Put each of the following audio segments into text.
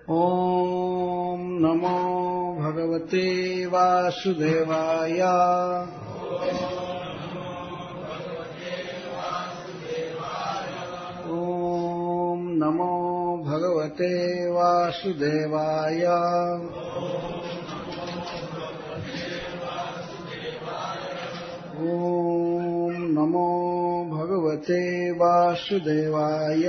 ॐ नमो भगवते वासुदेवाय। ॐ नमो भगवते वासुदेवाय। ॐ नमो भगवते वासुदेवाय।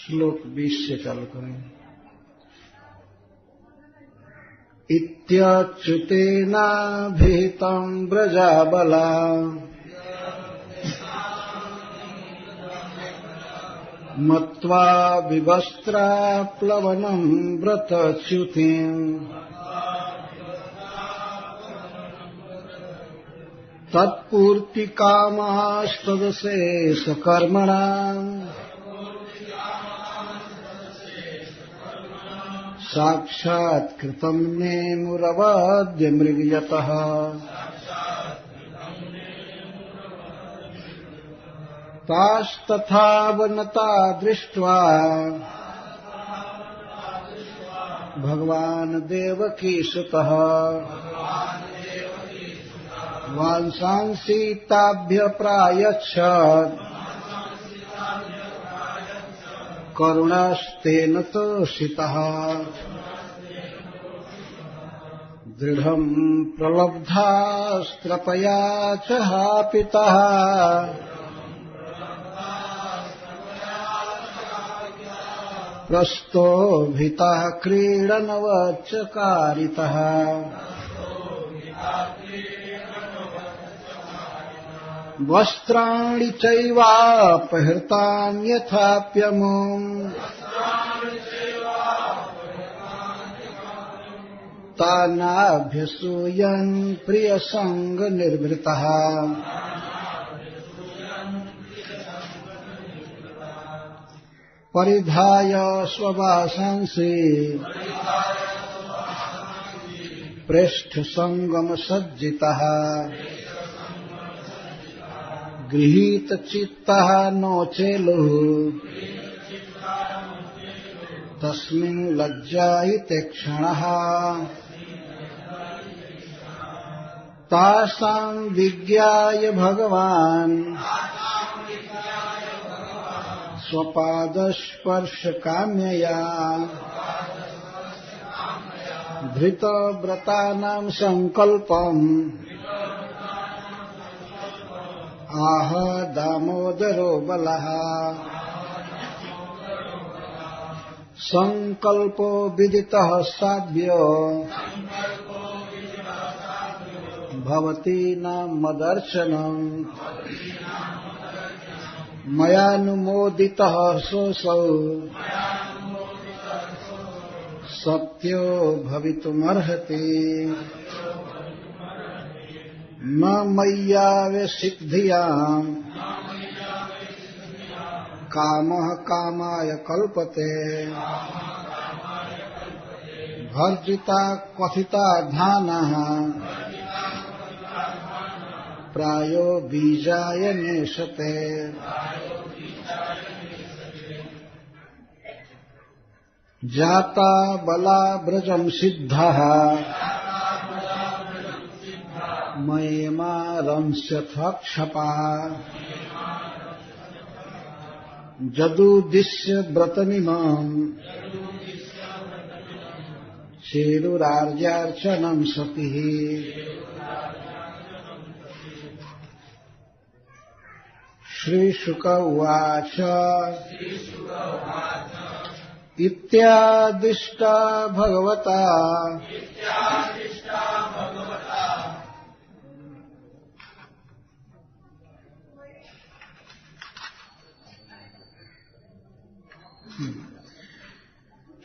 श्लोक 20 से चालू करें। इत्याच्युतेनाभिहितं व्रजाबला मत्वा विवस्त्राप्लवनं व्रतच्युतिम् तत्पूर्तिकामास्तदशेषकर्मणाम् साक्षात्कृतं नेमुरवाद्य मृगयतः। तास्तथा वनता दृष्ट्वा भगवान् देवकीसुतः वांसांसि ताभ्यप्रायच्छत् करुणास्तेन तोषितः। दृढम् प्रलब्धास्त्रपया च हापितः प्रस्तोभितः क्रीडनवच्चकारितः। वस्त्राणि चैवापहृतानि यथाप्यमुम् तानाभ्यसूयन् प्रियसङ्गनिर्वृतः। परिधाय स्ववासांसि प्रेष्ठसङ्गमसज्जितः गृहीतचित्तः नोचेलुः तस्मिन् लज्जायते क्षणः। तासां विज्ञाय भगवान् स्वपादस्पर्शकाम्यया धृतव्रतानां सङ्कल्पम् आह दामोदरो बलः। संकल्पो विदितः साध्यो भवति न मदर्शनम् मयानुमोदितः सोऽसौ सत्यो भवितुमर्हति। न मय्यावेशितधियाम् कामः कामाय कल्पते भर्जिता क्वथिता धानः प्रायो बीजाय नेशते। जाता बला व्रजं सिद्धः मयेमारंस्यथ क्षपा जदुदिश्य व्रतमिमम् चेरुरार्यार्चनं सतिः। श्रीशुक उवाच इत्यादिष्टा भगवता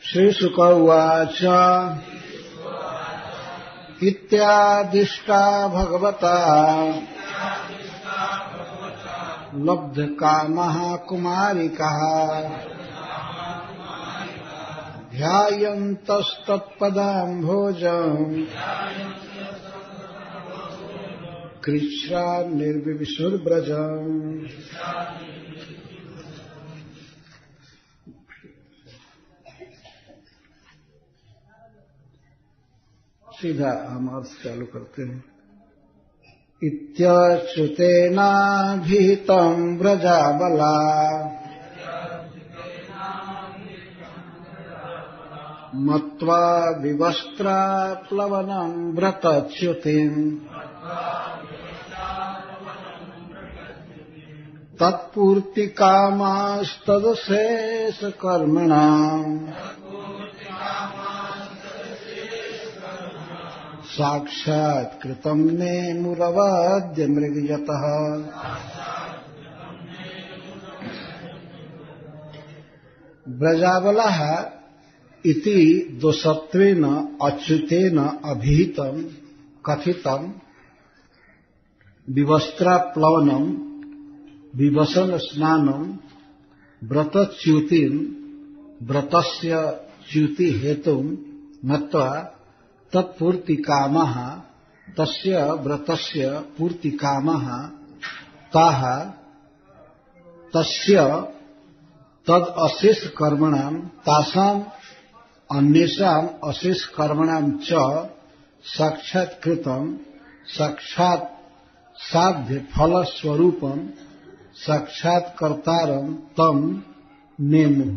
श्रीशुक उवाच इत्यादिष्टा भगवता लब्धकामः कुमारिकः ध्यायन्तस्तत्पदाम्भोजम् कृच्छ्रा निर्विशुर्व्रजम्। सीधा हम अर्थ चालू करते हैं। इत्यच्युतेनाभिहितं व्रजाबला मत्वा विवस्त्रा प्लवनं व्रतच्युतिम् तत्पूर्तिकामास्तदशेषकर्मणाम् साक्षात्कृतं नेमुरवद्य मृगयतः। व्रजाबलः इति दोषत्वेन अच्युतेन अभिहितं कथितं विवस्त्राप्लवनं विवसन स्नानं व्रतच्युतिं व्रतस्य च्युति हेतुं मत्वा तत्पूर्तिकामः तस्य व्रतस्य पूर्तिकामः ताः तस्य तद अशेष कर्मणां तासाम् अन्येषाम् अशेष कर्मणां च साक्षात्कृतं साक्षात् साध्य फल स्वरूपं साक्षात्कर्तारं तम नेमु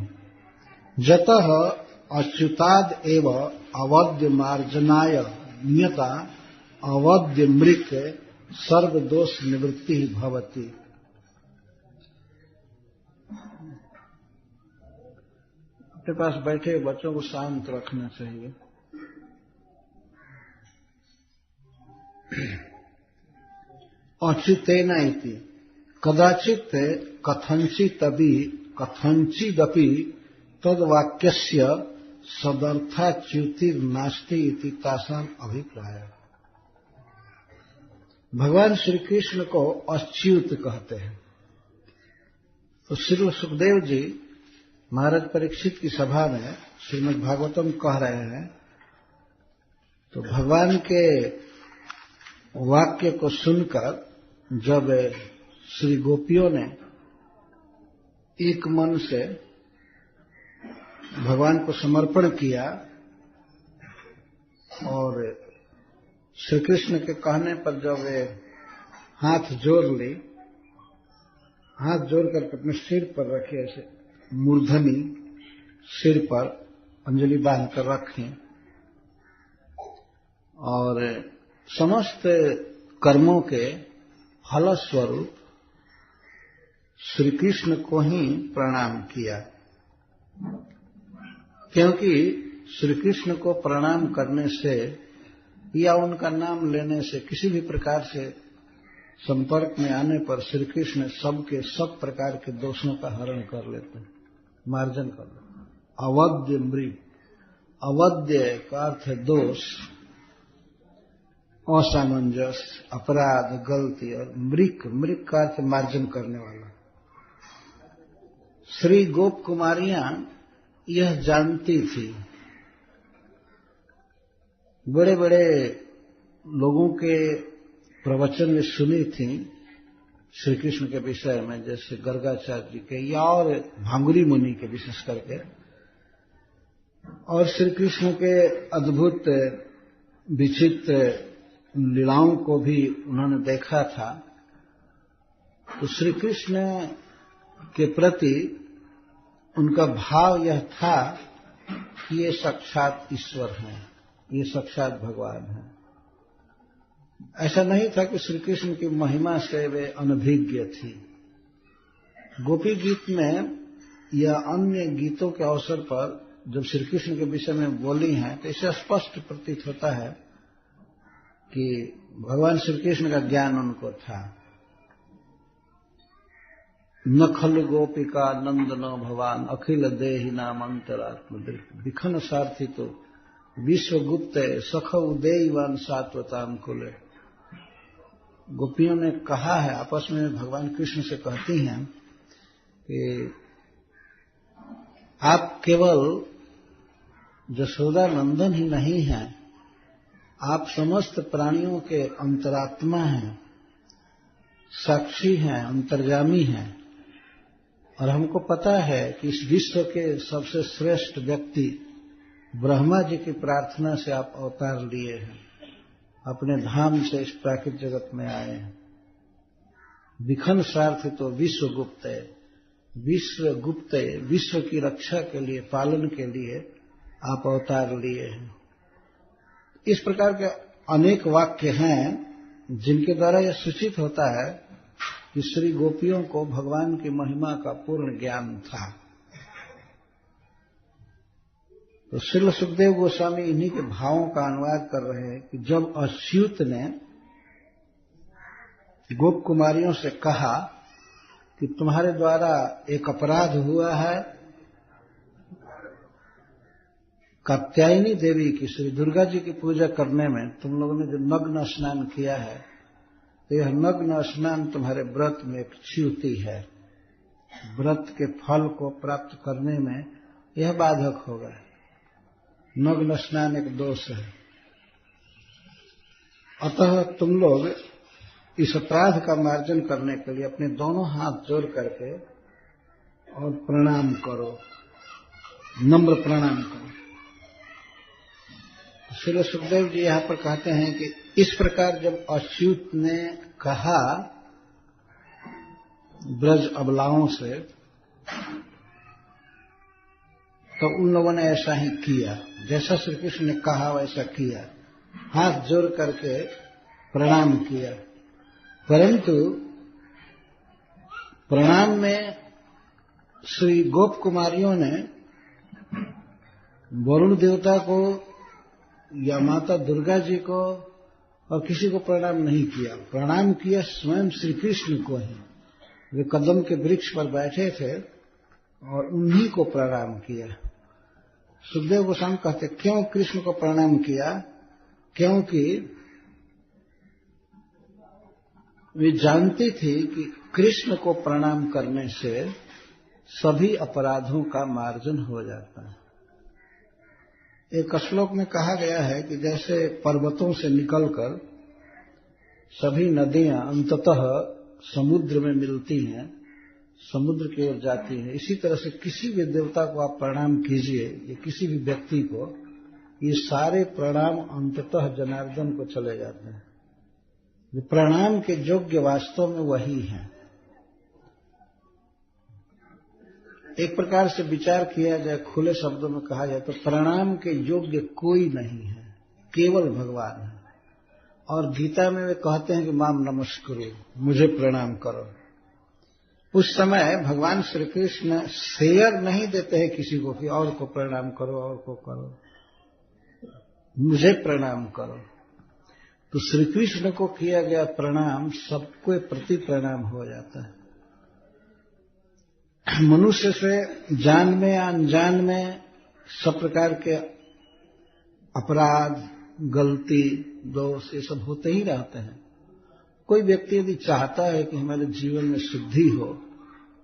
जतः अच्युताद एव अवद्य मार्जनाय नियता अवद्य मृक सर्वदोष निवृत्ति भवति। अपने पास बैठे बच्चों को शांत रखना चाहिए। अच्युतेन इति कदाचित् कथंचिदपि तद्वाक्यस्य सदर्थाच्युतिर्नास्ति इति तासाम अभिप्राय। भगवान श्री कृष्ण को अच्युत कहते हैं। तो श्री सुखदेव जी महाराज परीक्षित की सभा में श्रीमद् भागवतम कह रहे हैं, तो भगवान के वाक्य को सुनकर जब श्री गोपियों ने एक मन से भगवान को समर्पण किया और श्री कृष्ण के कहने पर जब वे हाथ जोड़ ली, हाथ जोड़कर अपने सिर पर रखे, ऐसे मूर्धनी सिर पर अंजलि बांध कर रखें और समस्त कर्मों के फलस्वरूप श्री कृष्ण को ही प्रणाम किया, क्योंकि श्री कृष्ण को प्रणाम करने से या उनका नाम लेने से किसी भी प्रकार से संपर्क में आने पर श्री कृष्ण सबके सब प्रकार के दोषों का हरण कर लेते हैं, मार्जन कर लेते हैं। अवद्य मृग, अवद्य का अर्थ है दोष, असामंजस्य, अपराध, गलती, और मृग, मृग का अर्थ मार्जन करने वाला। श्री गोप कुमारियां यह जानती थी, बड़े बड़े लोगों के प्रवचन में सुनी थी श्री कृष्ण के विषय में, जैसे गर्गाचार्य जी के या और भांगुरी मुनि के विशेष करके, और श्री कृष्ण के अद्भुत विचित्र लीलाओं को भी उन्होंने देखा था। तो श्री कृष्ण के प्रति उनका भाव यह था कि ये साक्षात ईश्वर हैं, ये साक्षात भगवान हैं। ऐसा नहीं था कि श्री कृष्ण की महिमा से वे अनभिज्ञ थी। गोपी गीत में या अन्य गीतों के अवसर पर जब श्री कृष्ण के विषय में बोली हैं, तो इससे स्पष्ट प्रतीत होता है कि भगवान श्री कृष्ण का ज्ञान उनको था। न खलु गोपिका नंदनो भवान अखिल देहि नाम अंतरात्म विखन सारथी तो विश्वगुप्त सखौ देवान सात्वताम कुले। गोपियों ने कहा है, आपस में भगवान कृष्ण से कहती हैं कि आप केवल यशोदा नंदन ही नहीं हैं, आप समस्त प्राणियों के अंतरात्मा हैं, साक्षी हैं, अंतर्यामी हैं। और हमको पता है कि इस विश्व के सबसे श्रेष्ठ व्यक्ति ब्रह्मा जी की प्रार्थना से आप अवतार लिए हैं, अपने धाम से इस प्राकृतिक जगत में आए हैं। विखन स्वार्थ तो विश्व गुप्त है, विश्व गुप्त है, विश्व की रक्षा के लिए, पालन के लिए आप अवतार लिए हैं। इस प्रकार के अनेक वाक्य हैं जिनके द्वारा यह सूचित होता है कि श्री गोपियों को भगवान की महिमा का पूर्ण ज्ञान था। तो श्रील सुखदेव गोस्वामी इन्हीं के भावों का अनुवाद कर रहे हैं कि जब अच्युत ने गोप कुमारियों से कहा कि तुम्हारे द्वारा एक अपराध हुआ है, कात्यायनी देवी की, श्री दुर्गा जी की पूजा करने में तुम लोगों ने जो नग्न स्नान किया है, तो यह नग्न स्नान तुम्हारे व्रत में एक च्युति है, व्रत के फल को प्राप्त करने में यह बाधक होगा। नग्न स्नान एक दोष है, अतः तुम लोग इस अपराध का मार्जन करने के लिए अपने दोनों हाथ जोड़ करके और प्रणाम करो, नम्र प्रणाम करो। श्री सुखदेव जी यहां पर कहते हैं कि इस प्रकार जब अच्युत ने कहा ब्रज अबलाओं से, तो उन लोगों ने ऐसा ही किया, जैसा श्री कृष्ण ने कहा वैसा किया, हाथ जोड़ करके प्रणाम किया। परंतु प्रणाम में श्री गोप कुमारियों ने वरुण देवता को या माता दुर्गा जी को और किसी को प्रणाम नहीं किया। प्रणाम किया स्वयं श्री कृष्ण को ही। वे कदम के वृक्ष पर बैठे थे और उन्हीं को प्रणाम किया। सुखदेव गोस्वामी कहते क्यों कृष्ण को प्रणाम किया? क्योंकि वे जानती थी कि कृष्ण को प्रणाम करने से सभी अपराधों का मार्जन हो जाता है। एक श्लोक में कहा गया है कि जैसे पर्वतों से निकलकर सभी नदियां अंततः समुद्र में मिलती हैं, समुद्र की ओर जाती हैं, इसी तरह से किसी भी देवता को आप प्रणाम कीजिए या किसी भी व्यक्ति को, ये सारे प्रणाम अंततः जनार्दन को चले जाते हैं। प्रणाम के योग्य वास्तव में वही है। एक प्रकार से विचार किया जाए, खुले शब्दों में कहा जाए तो प्रणाम के योग्य कोई नहीं है, केवल भगवान है। और गीता में वे कहते हैं कि माम नमस्कुरु, मुझे प्रणाम करो। उस समय भगवान श्री कृष्ण शेयर नहीं देते हैं किसी को कि और को प्रणाम करो, और को करो, मुझे प्रणाम करो। तो श्री कृष्ण को किया गया प्रणाम सबको प्रति प्रणाम हो जाता है। मनुष्य से जान में या अनजान में सब प्रकार के अपराध, गलती, दोष ये सब होते ही रहते हैं। कोई व्यक्ति यदि चाहता है कि हमारे जीवन में शुद्धि हो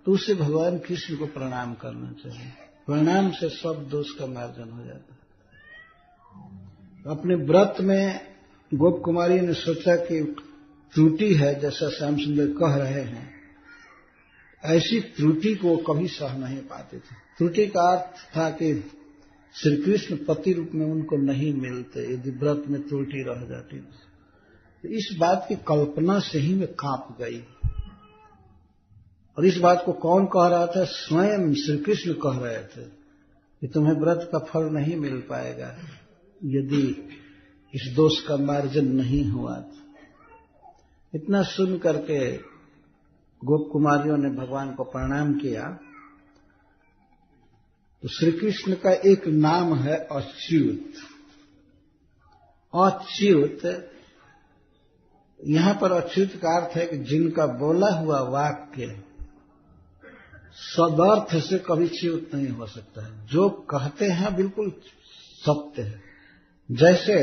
तो उसे भगवान कृष्ण को प्रणाम करना चाहिए। प्रणाम से सब दोष का मार्जन हो जाता है। अपने व्रत में गोप कुमारी ने सोचा कि त्रुटि है, जैसा श्याम सुंदर कह रहे हैं, ऐसी त्रुटि को कभी सह नहीं पाते थे। त्रुटि का अर्थ था कि श्री कृष्ण पति रूप में उनको नहीं मिलते, यदि व्रत में त्रुटि रह जाती तो इस बात की कल्पना से ही वे कांप गई। और इस बात को कौन कह रहा था? स्वयं श्री कृष्ण कह रहे थे कि तुम्हें व्रत का फल नहीं मिल पाएगा यदि इस दोष का मार्जन नहीं हुआ। इतना सुन करके गोप कुमारियों ने भगवान को प्रणाम किया। तो श्री कृष्ण का एक नाम है अच्युत। अच्युत, यहां पर अच्युत का अर्थ है कि जिनका बोला हुआ वाक्य सदर्थ से कभी च्युत नहीं हो सकता है। जो कहते हैं बिल्कुल सत्य है। जैसे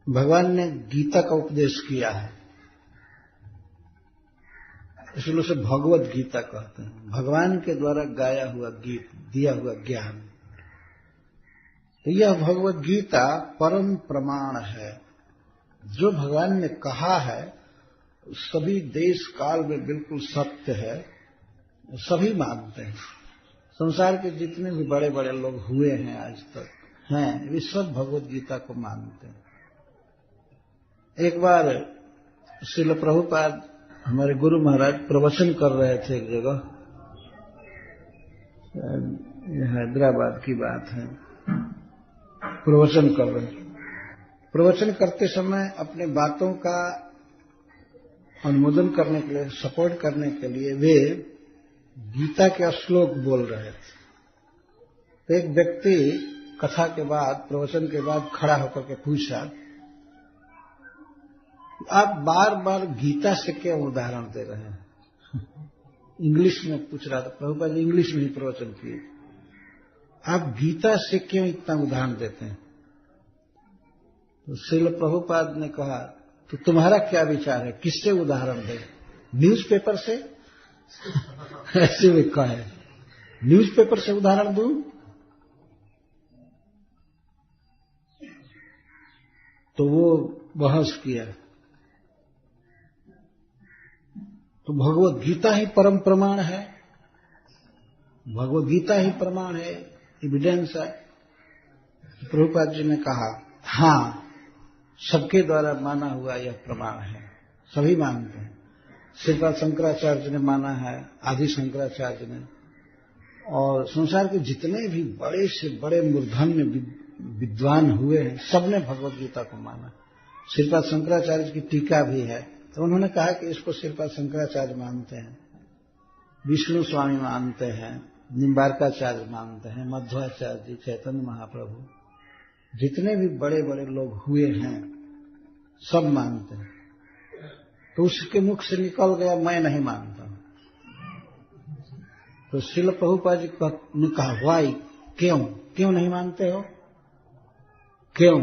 भगवान ने गीता का उपदेश किया है, इसलिए उसे भगवत गीता कहते हैं। भगवान के द्वारा गाया हुआ गीत, दिया हुआ ज्ञान। तो यह भगवत गीता परम प्रमाण है। जो भगवान ने कहा है सभी देश काल में बिल्कुल सत्य है, सभी मानते हैं। संसार के जितने भी बड़े बड़े लोग हुए हैं आज तक हैं, वे सब भगवत गीता को मानते हैं। एक बार श्रील प्रभुपाद हमारे गुरु महाराज प्रवचन कर रहे थे एक जगह, यह हैदराबाद की बात है, प्रवचन कर रहे थे। प्रवचन करते समय अपने बातों का अनुमोदन करने के लिए, सपोर्ट करने के लिए वे गीता के श्लोक बोल रहे थे। तो एक व्यक्ति कथा के बाद, प्रवचन के बाद खड़ा होकर के पूछा, आप बार बार गीता से क्या उदाहरण दे रहे हैं? इंग्लिश में पूछ रहा था, प्रभुपाद जी इंग्लिश में ही प्रवचन किए, आप गीता से क्यों इतना उदाहरण देते हैं? तो श्रील प्रभुपाद ने कहा, तो तुम्हारा क्या विचार है, किससे उदाहरण दें? न्यूज़पेपर से? ऐसे भी कहे, न्यूज़पेपर से उदाहरण दूं? तो वो बहस किया। तो भगवत गीता ही परम प्रमाण है, भगवत गीता ही प्रमाण है, एविडेंस है। प्रभुपाद जी ने कहा, हाँ, सबके द्वारा माना हुआ यह प्रमाण है, सभी मानते हैं। श्रीपाद शंकराचार्य ने माना है, आदि शंकराचार्य ने, और संसार के जितने भी बड़े से बड़े मूर्धन्य विद्वान हुए हैं, सबने भगवत गीता को माना। श्रीपाद शंकराचार्य की टीका भी है, तो उन्होंने कहा कि इसको श्रीपाद शंकराचार्य मानते हैं, विष्णु स्वामी मानते हैं, निम्बारकाचार्य मानते हैं, मध्वाचार्य जी, चैतन्य महाप्रभु, जितने भी बड़े बड़े लोग हुए हैं सब मानते हैं। तो उसके मुख से निकल गया, मैं नहीं मानता। तो श्रील प्रभुपाद जी ने कहा, वाई, क्यों नहीं मानते हो? क्यों,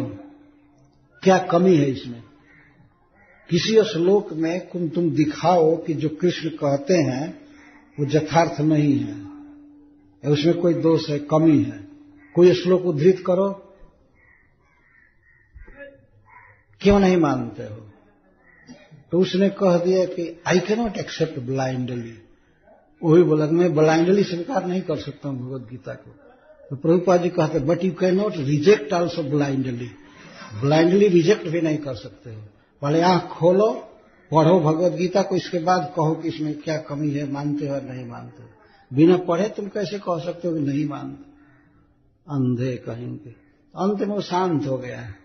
क्या कमी है इसमें? किसी श्लोक में तुम दिखाओ कि जो कृष्ण कहते हैं वो यथार्थ नहीं है, उसमें कोई दोष है, कमी है, कोई श्लोक उद्धृत करो। क्यों नहीं मानते हो? तो उसने कह दिया कि I can not accept blindly. वही बोला, मैं ब्लाइंडली स्वीकार नहीं कर सकता हूं भगवत गीता को। तो प्रभुपाद जी कहते, but you can not reject also blindly, blindly reject भी नहीं कर सकते हो। पहले आंख खोलो, पढ़ो भगवत गीता को, इसके बाद कहो कि इसमें क्या कमी है, मानते हो या नहीं मानते हो। बिना पढ़े तुम कैसे कह सकते हो कि नहीं मानते? अंधे कहेंगे। अंत में वो शांत हो गया है,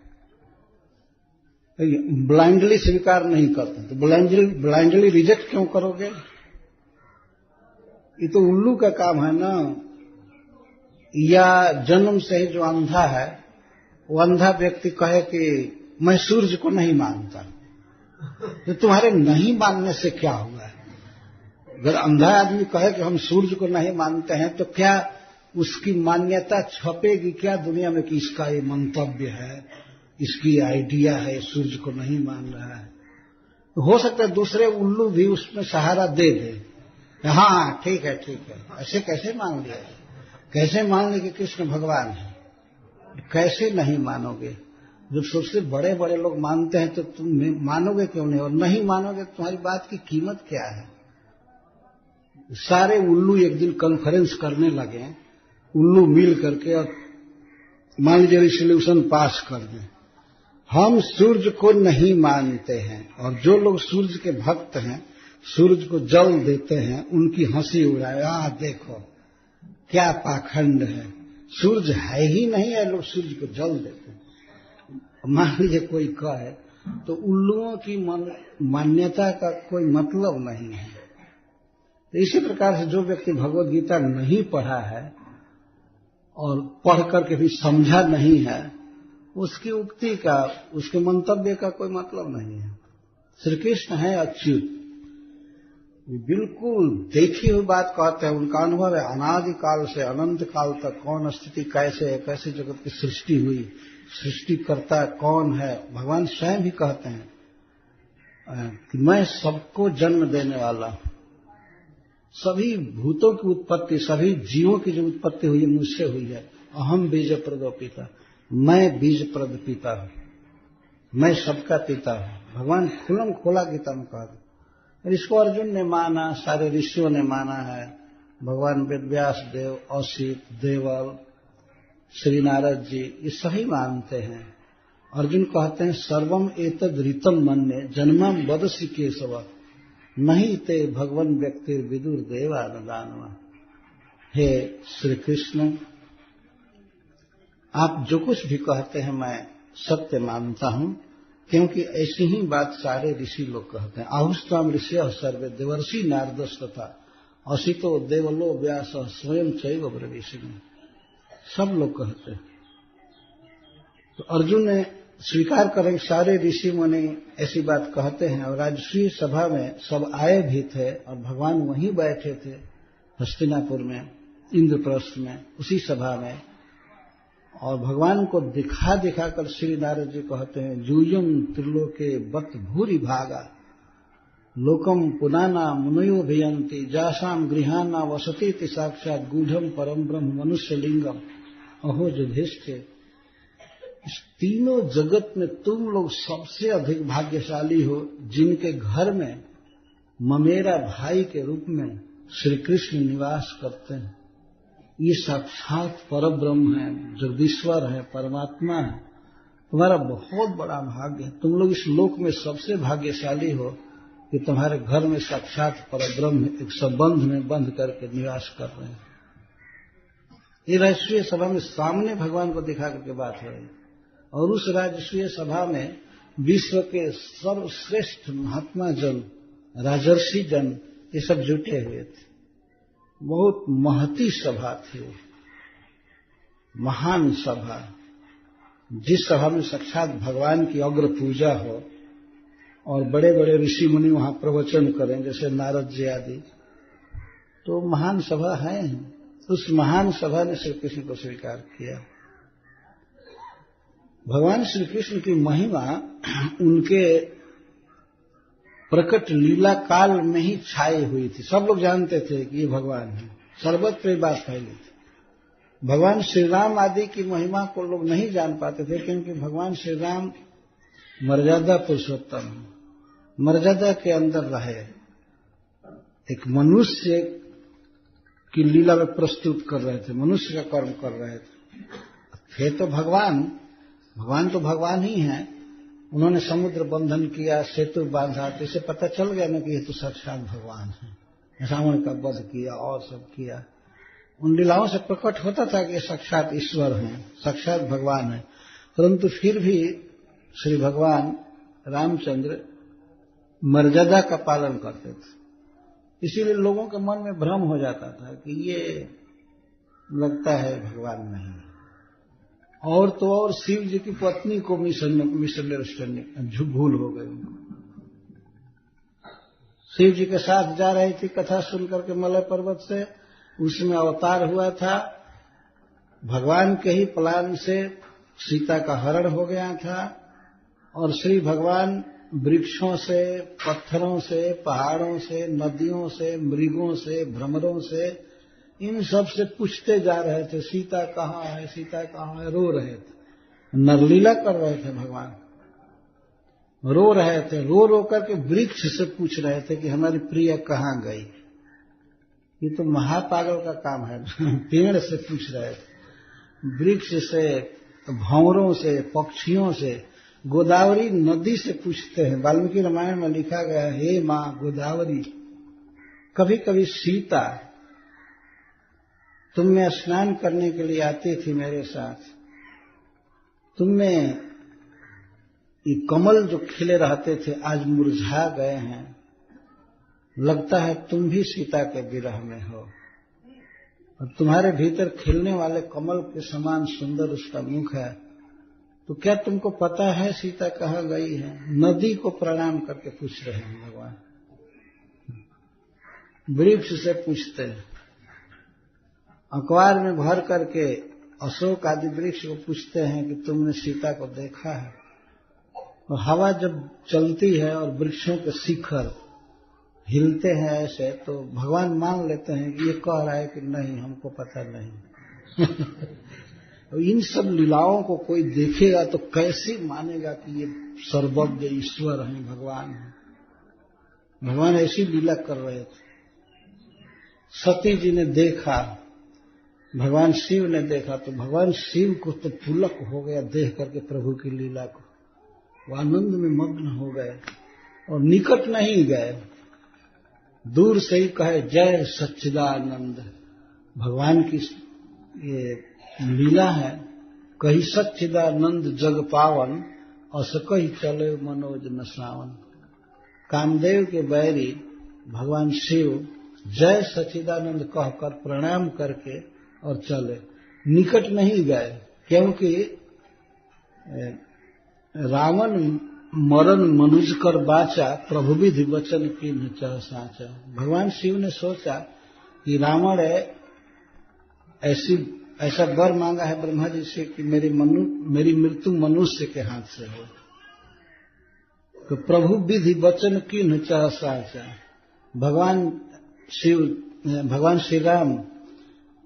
ब्लाइंडली स्वीकार नहीं करते, तो ब्लाइंडली रिजेक्ट क्यों करोगे? ये तो उल्लू का काम है ना। या जन्म से ही जो अंधा है, वो अंधा व्यक्ति कहे कि मैं सूर्य को नहीं मानता, तो तुम्हारे नहीं मानने से क्या हुआ है? अगर अंधा आदमी कहे कि हम सूर्य को नहीं मानते हैं, तो क्या उसकी मान्यता छपेगी क्या दुनिया में कि इसका ये मंतव्य है, इसकी आइडिया है, सूर्य को नहीं मान रहा है? तो हो सकता है दूसरे उल्लू भी उसमें सहारा दे दे, हाँ ठीक है, ऐसे कैसे मान लिया? कैसे मान ले कि कृष्ण भगवान है? कैसे नहीं मानोगे? जब सबसे बड़े बड़े लोग मानते हैं तो तुम मानोगे क्यों नहीं? और नहीं मानोगे तो तुम्हारी बात की कीमत क्या है? सारे उल्लू एक दिन कॉन्फ्रेंस करने लगे, उल्लू मिल करके, और मान लीजिए रिजोल्यूशन पास कर दें, हम सूर्य को नहीं मानते हैं, और जो लोग सूर्य के भक्त हैं, सूर्य को जल देते हैं, उनकी हंसी उड़ाए, देखो क्या पाखंड है, सूर्य है ही नहीं है, लोग सूर्य को जल देते हैं। मान लीजिए कोई कहे, तो उल्लुओं की मान्यता का कोई मतलब नहीं है। तो इसी प्रकार से जो व्यक्ति भगवत गीता नहीं पढ़ा है और पढ़ करके भी समझा नहीं है, उसकी उक्ति का, उसके मंतव्य का कोई मतलब नहीं है। श्री कृष्ण है अच्युत, बिल्कुल देखी हुई बात कहते हैं, उनका अनुभव है। अनादि काल से अनंत काल तक कौन स्थिति कैसे है, कैसे जगत की सृष्टि हुई, सृष्टिकर्ता कौन है, भगवान स्वयं भी कहते हैं कि मैं सबको जन्म देने वाला हूं, सभी भूतों की उत्पत्ति, सभी जीवों की जो उत्पत्ति हुई है मुझसे हुई है। अहम बीज प्रदो पिता, मैं बीज प्रद पिता हूं, मैं सबका पिता हूं। भगवान खुलम खोला गीता में कहा। और इसको अर्जुन ने माना, सारे ऋषियों ने माना है, भगवान वेदव्यास देव, औसित, देवल, श्री नारद जी, ये सही मानते हैं। अर्जुन कहते हैं सर्वम एतद ऋतम मन्ये जन्मम वदसि केशव नहीं ते भगवन व्यक्ति विदुर देवानदानवा। हे श्री कृष्ण, आप जो कुछ भी कहते हैं मैं सत्य मानता हूं, क्योंकि ऐसी ही बात सारे ऋषि लोग कहते हैं। आहुस्त्वाम ऋषय सर्वे देवर्षि नारदस् तथा असितो देवलो व्यास स्वयं चैव ब्रवीषिणी, सब लोग कहते हैं। तो अर्जुन ने स्वीकार करें सारे ऋषि मुनि ऐसी बात कहते हैं। और राजसूय सभा में सब आए भी थे और भगवान वहीं बैठे थे हस्तिनापुर में, इंद्रप्रस्थ में, उसी सभा में। और भगवान को दिखा दिखाकर श्री नारद जी कहते हैं यूयम त्रिलोके बत भूरि भागा लोकम पुनाना मुनयो भियंती जासाम गृहाना वसती साक्षात गूढ़म परम ब्रह्म मनुष्य लिंगम अहो युधिष्ठिर। इस तीनों जगत में तुम लोग सबसे अधिक भाग्यशाली हो जिनके घर में ममेरा भाई के रूप में श्री कृष्ण निवास करते हैं। ये साक्षात परब्रह्म है, जगदीश्वर है, परमात्मा है। तुम्हारा बहुत बड़ा भाग्य है, तुम लोग इस लोक में सबसे भाग्यशाली हो कि तुम्हारे घर में साक्षात परब्रह्म एक संबंध में बंध करके निवास कर रहे हैं। ये राजसूय सभा में सामने भगवान को दिखा करके बात हो रही है। और उस राजसूय सभा में विश्व के सर्वश्रेष्ठ महात्मा जन, राजर्षि जन, ये सब जुटे हुए थे। बहुत महती सभा थी, महान सभा, जिस सभा में साक्षात भगवान की अग्र पूजा हो और बड़े बड़े ऋषि मुनि वहां प्रवचन करें जैसे नारद जी आदि, तो महान सभा है। उस महान सभा ने श्री कृष्ण को स्वीकार किया। भगवान श्री कृष्ण की महिमा उनके प्रकट लीला काल में ही छाई हुई थी। सब लोग जानते थे कि ये भगवान है, सर्वत्र बात फैली थी। भगवान श्री राम आदि की महिमा को लोग नहीं जान पाते थे, क्योंकि भगवान श्री राम मर्यादा पुरुषोत्तम, मर्यादा के अंदर रहे, एक मनुष्य की लीला में प्रस्तुत कर रहे थे, मनुष्य का कर्म कर रहे थे तो भगवान तो भगवान ही हैं। उन्होंने समुद्र बंधन किया, सेतु बांधा, तो इसे पता चल गया ना कि ये तो साक्षात भगवान है। रावण का वध किया और सब किया। उन लीलाओं से प्रकट होता था कि ये साक्षात ईश्वर हैं, साक्षात भगवान है। परंतु फिर भी श्री भगवान रामचंद्र मर्यादा का पालन करते थे, इसीलिए लोगों के मन में भ्रम हो जाता था कि ये लगता है भगवान नहीं। और तो और शिव जी की पत्नी को मिसअंडरस्टैंडिंग, भूल हो गई उनको। शिव जी के साथ जा रही थी कथा सुनकर के मलय पर्वत से, उसमें अवतार हुआ था। भगवान के ही प्लान से सीता का हरण हो गया था और श्री भगवान वृक्षों से, पत्थरों से, पहाड़ों से, नदियों से, मृगों से, भ्रमरों से, इन सब से पूछते जा रहे थे सीता कहाँ है, सीता कहाँ है, रो रहे थे, नरलीला कर रहे थे भगवान, रो रहे थे, रो रो करके वृक्ष से पूछ रहे थे कि हमारी प्रिय कहाँ गई। ये तो महापागल का काम है। पेड़ से पूछ रहे थे, वृक्ष से, भंवरों से, पक्षियों से, गोदावरी नदी से पूछते हैं। वाल्मीकि रामायण में लिखा गया है, हे माँ गोदावरी, कभी कभी सीता तुम में स्नान करने के लिए आती थी मेरे साथ, तुम में ये कमल जो खिले रहते थे आज मुरझा गए हैं, लगता है तुम भी सीता के विरह में हो, और तुम्हारे भीतर खिलने वाले कमल के समान सुंदर उसका मुख है, तो क्या तुमको पता है सीता कहाँ गई है? नदी को प्रणाम करके पूछ रहे हैं भगवान, वृक्ष से पूछते हैं, अखबार में भर करके अशोक आदि वृक्ष को पूछते हैं कि तुमने सीता को देखा है? और हवा जब चलती है और वृक्षों के शिखर हिलते हैं ऐसे, तो भगवान मान लेते हैं कि ये कह रहा है कि नहीं, हमको पता नहीं। तो इन सब लीलाओं को कोई देखेगा तो कैसे मानेगा कि ये सर्वज्ञ ईश्वर हैं, भगवान हैं। भगवान ऐसी लीला कर रहे थे। सती जी ने देखा, भगवान शिव ने देखा, तो भगवान शिव को तो पुलक हो गया देख करके प्रभु की लीला को। वो आनंद में मग्न हो गए और निकट नहीं गए, दूर से ही कहे जय सच्चिदानंद। भगवान की ये लीला है, कही सच्चिदानंद जग पावन, असकही चले मनोज न सावन। कामदेव के बैरी भगवान शिव जय सच्चिदानंद कहकर प्रणाम करके और चले, निकट नहीं गए, क्योंकि रावण मरण मनुज कर बाचा, प्रभु विधि वचन कीन्ह चाह साचा। भगवान शिव ने सोचा कि रावण ऐसा वर मांगा है ब्रह्मा जी से कि मेरी मृत्यु मनुष्य के हाथ से हो, तो प्रभु विधि वचन कीन्ह चाह साचा। भगवान श्री राम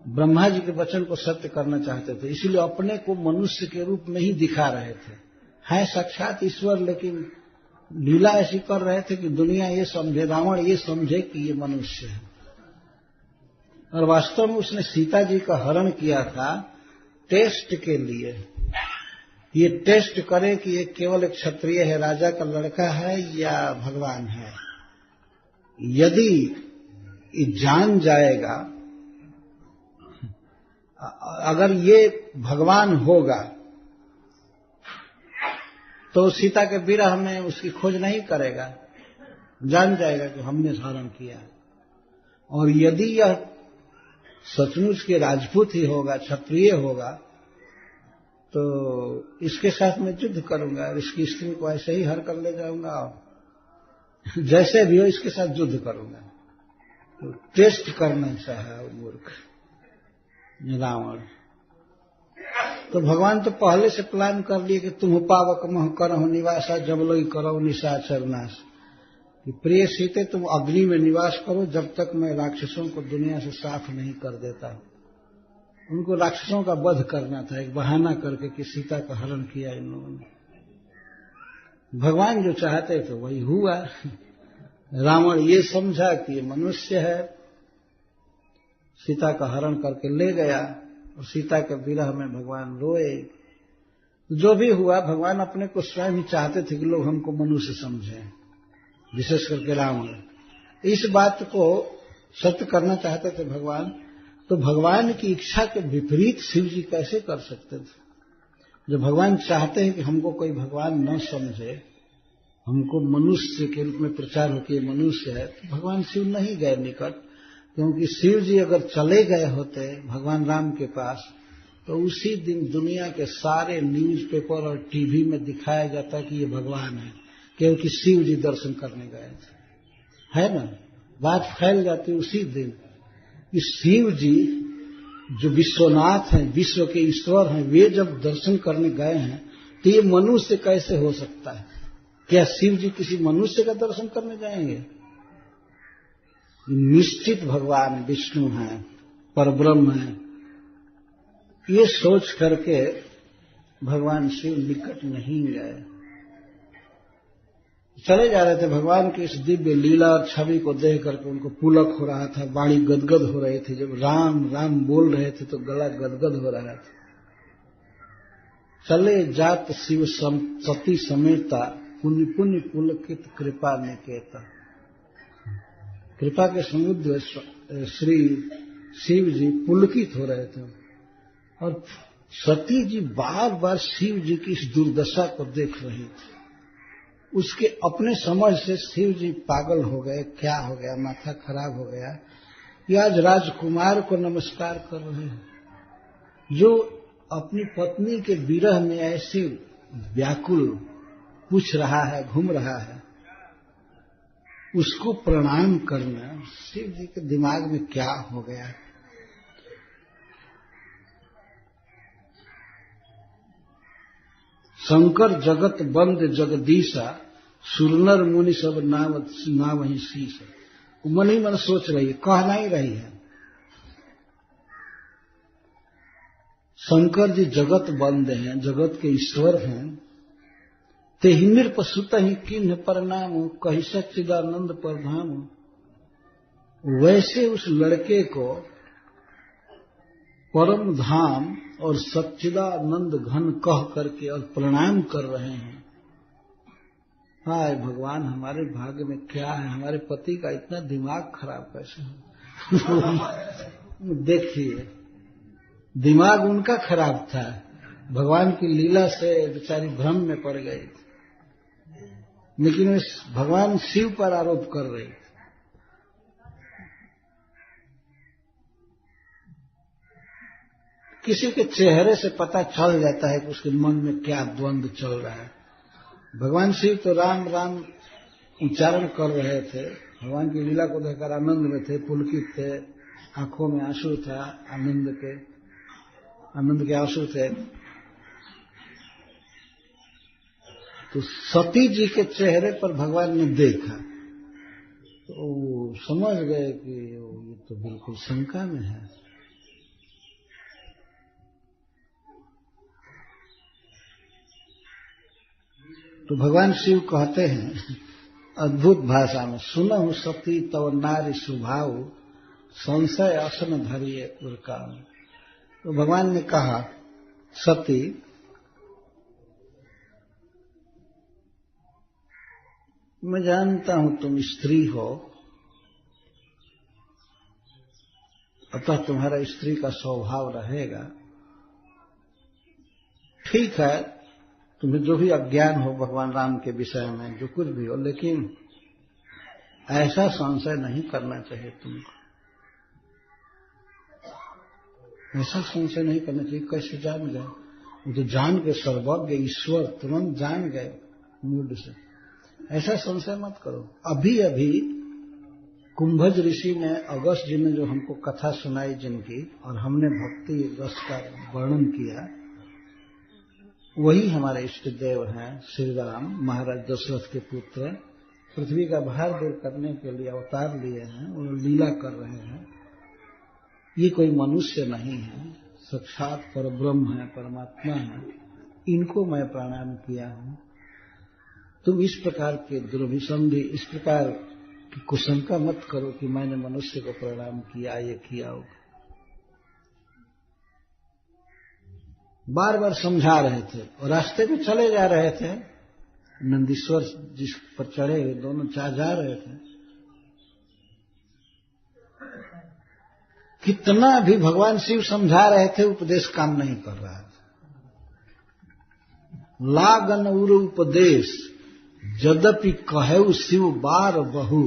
ब्रह्मा जी के वचन को सत्य करना चाहते थे, इसलिए अपने को मनुष्य के रूप में ही दिखा रहे थे। हैं साक्षात ईश्वर, लेकिन लीला ऐसी कर रहे थे कि दुनिया ये समझे, रावण ये समझे कि ये मनुष्य है। और वास्तव में उसने सीता जी का हरण किया था टेस्ट के लिए, ये टेस्ट करे कि ये केवल एक क्षत्रिय है, राजा का लड़का है या भगवान है। यदि ये जान जाएगा, अगर ये भगवान होगा तो सीता के विरह में उसकी खोज नहीं करेगा, जान जाएगा कि हमने हरण किया। और यदि यह सचमुच के राजपूत ही होगा, क्षत्रिय होगा, तो इसके साथ मैं युद्ध करूंगा और इसकी स्त्री को ऐसे ही हर कर ले जाऊंगा और जैसे भी हो इसके साथ युद्ध करूंगा। तो टेस्ट करना चाहा मूर्ख रावण। तो भगवान तो पहले से प्लान कर लिए कि तुम पावक मह करहु निवासा, जब लोग करो निशाचर नाश। कि प्रिय सीते तुम अग्नि में निवास करो जब तक मैं राक्षसों को दुनिया से साफ नहीं कर देता। उनको राक्षसों का वध करना था, एक बहाना करके कि सीता का हरण किया इन लोगों ने। भगवान जो चाहते थे वही हुआ। रावण ये समझा कि ये मनुष्य है, सीता का हरण करके ले गया और सीता के विरह में भगवान रोए। जो भी हुआ, भगवान अपने को स्वयं ही चाहते थे कि लोग हमको मनुष्य समझें, विशेष करके रावण इस बात को सत्य करना चाहते थे भगवान। तो भगवान की इच्छा के विपरीत शिव जी कैसे कर सकते थे? जब भगवान चाहते हैं कि हमको कोई भगवान न समझे, हमको मनुष्य के रूप में प्रचार हो कि मनुष्य है, तो भगवान शिव नहीं गए निकट। क्योंकि शिव जी अगर चले गए होते भगवान राम के पास, तो उसी दिन दुनिया के सारे न्यूज़पेपर और टीवी में दिखाया जाता कि ये भगवान है, क्योंकि शिव जी दर्शन करने गए थे, है ना। बात फैल जाती उसी दिन कि शिव जी जो विश्वनाथ हैं, विश्व के ईश्वर हैं, वे जब दर्शन करने गए हैं, तो ये मनुष्य कैसे हो सकता है? क्या शिव जी किसी मनुष्य का दर्शन करने जाएंगे? निश्चित भगवान विष्णु हैं, परब्रह्म हैं। ये सोच करके भगवान शिव निकट नहीं गए, चले जा रहे थे। भगवान की इस दिव्य लीला और छवि को देख करके उनको पुलक हो रहा था, वाणी गदगद हो रही थी। जब राम राम बोल रहे थे तो गला गदगद हो रहा था। चले जात शिव सती समेता, पुण्य पुण्य पुलकित कृपा निकेता। कृपा के समुद्र श्री शिव जी पुलकित हो रहे थे और सती जी बार बार शिव जी की इस दुर्दशा को देख रही थी। उसके अपने समझ से शिव जी पागल हो गए, क्या हो गया, माथा खराब हो गया कि आज राजकुमार को नमस्कार कर रहे हैं, जो अपनी पत्नी के विरह में ऐसी व्याकुल पूछ रहा है, घूम रहा है, उसको प्रणाम करना। शिव जी के दिमाग में क्या हो गया? शंकर जगत बंद जगदीशा, सुरनर मुनि सब ना वही शीश। मन ही मन सोच रही है, कह नहीं रही है। शंकर जी जगत बंद हैं, जगत के ईश्वर हैं। तेहि नृप सुत ही किन्ह प्रणाम, कही सच्चिदानंद प्रधाम। वैसे उस लड़के को परम धाम और सच्चिदानंद घन कह करके और प्रणाम कर रहे हैं। हाय भगवान, हमारे भाग्य में क्या है, हमारे पति का इतना दिमाग खराब कैसे हो। देखिए, दिमाग उनका खराब था, भगवान की लीला से बेचारी भ्रम में पड़ गई, लेकिन उस भगवान शिव पर आरोप कर रही। किसी के चेहरे से पता चल जाता है कि उसके मन में क्या द्वंद्व चल रहा है। भगवान शिव तो राम राम उच्चारण कर रहे थे, भगवान की लीला को देखकर आनंद में थे, पुलकित थे, आंखों में आंसू था, आनंद के आंसू थे। तो सती जी के चेहरे पर भगवान ने देखा तो समझ गए कि ये तो बिल्कुल शंका में है। तो भगवान शिव कहते हैं अद्भुत भाषा में, सुनहु सती तव नारी स्वभाव संशय असन धरिए उर्काम। तो भगवान ने कहा, सती, मैं जानता हूं तुम स्त्री हो, अतः तुम्हारा स्त्री का स्वभाव रहेगा। ठीक है, तुम्हें जो भी अज्ञान हो भगवान राम के विषय में, जो कुछ भी हो, लेकिन ऐसा संशय नहीं करना चाहिए तुमको। ऐसा संशय नहीं करना चाहिए। कैसे जान गए? वो तो जान के सर्वज्ञ ईश्वर तुरंत जान गए मूड से। ऐसा संशय मत करो। अभी अभी कुंभज ऋषि ने, अगस्त जी ने जो हमको कथा सुनाई जिनकी, और हमने भक्ति रस का वर्णन किया, वही हमारे इष्ट देव हैं। श्री राम महाराज दशरथ के पुत्र, पृथ्वी का भार दूर करने के लिए अवतार लिए हैं, वो लीला कर रहे हैं। ये कोई मनुष्य नहीं है, साक्षात परब्रह्म है, परमात्मा है। इनको मैं प्रणाम किया हूं। तुम इस प्रकार के दुर्भिसंधि, इस प्रकार की कुशंका मत करो कि मैंने मनुष्य को प्रणाम किया, ये किया होगा। बार बार समझा रहे थे और रास्ते में चले जा रहे थे। नंदीश्वर जिस पर चढ़े हुए दोनों जा रहे थे। कितना भी भगवान शिव समझा रहे थे, उपदेश काम नहीं कर रहा था। लागन उर उपदेश यद्यपि कहेउ शिव बार बहु।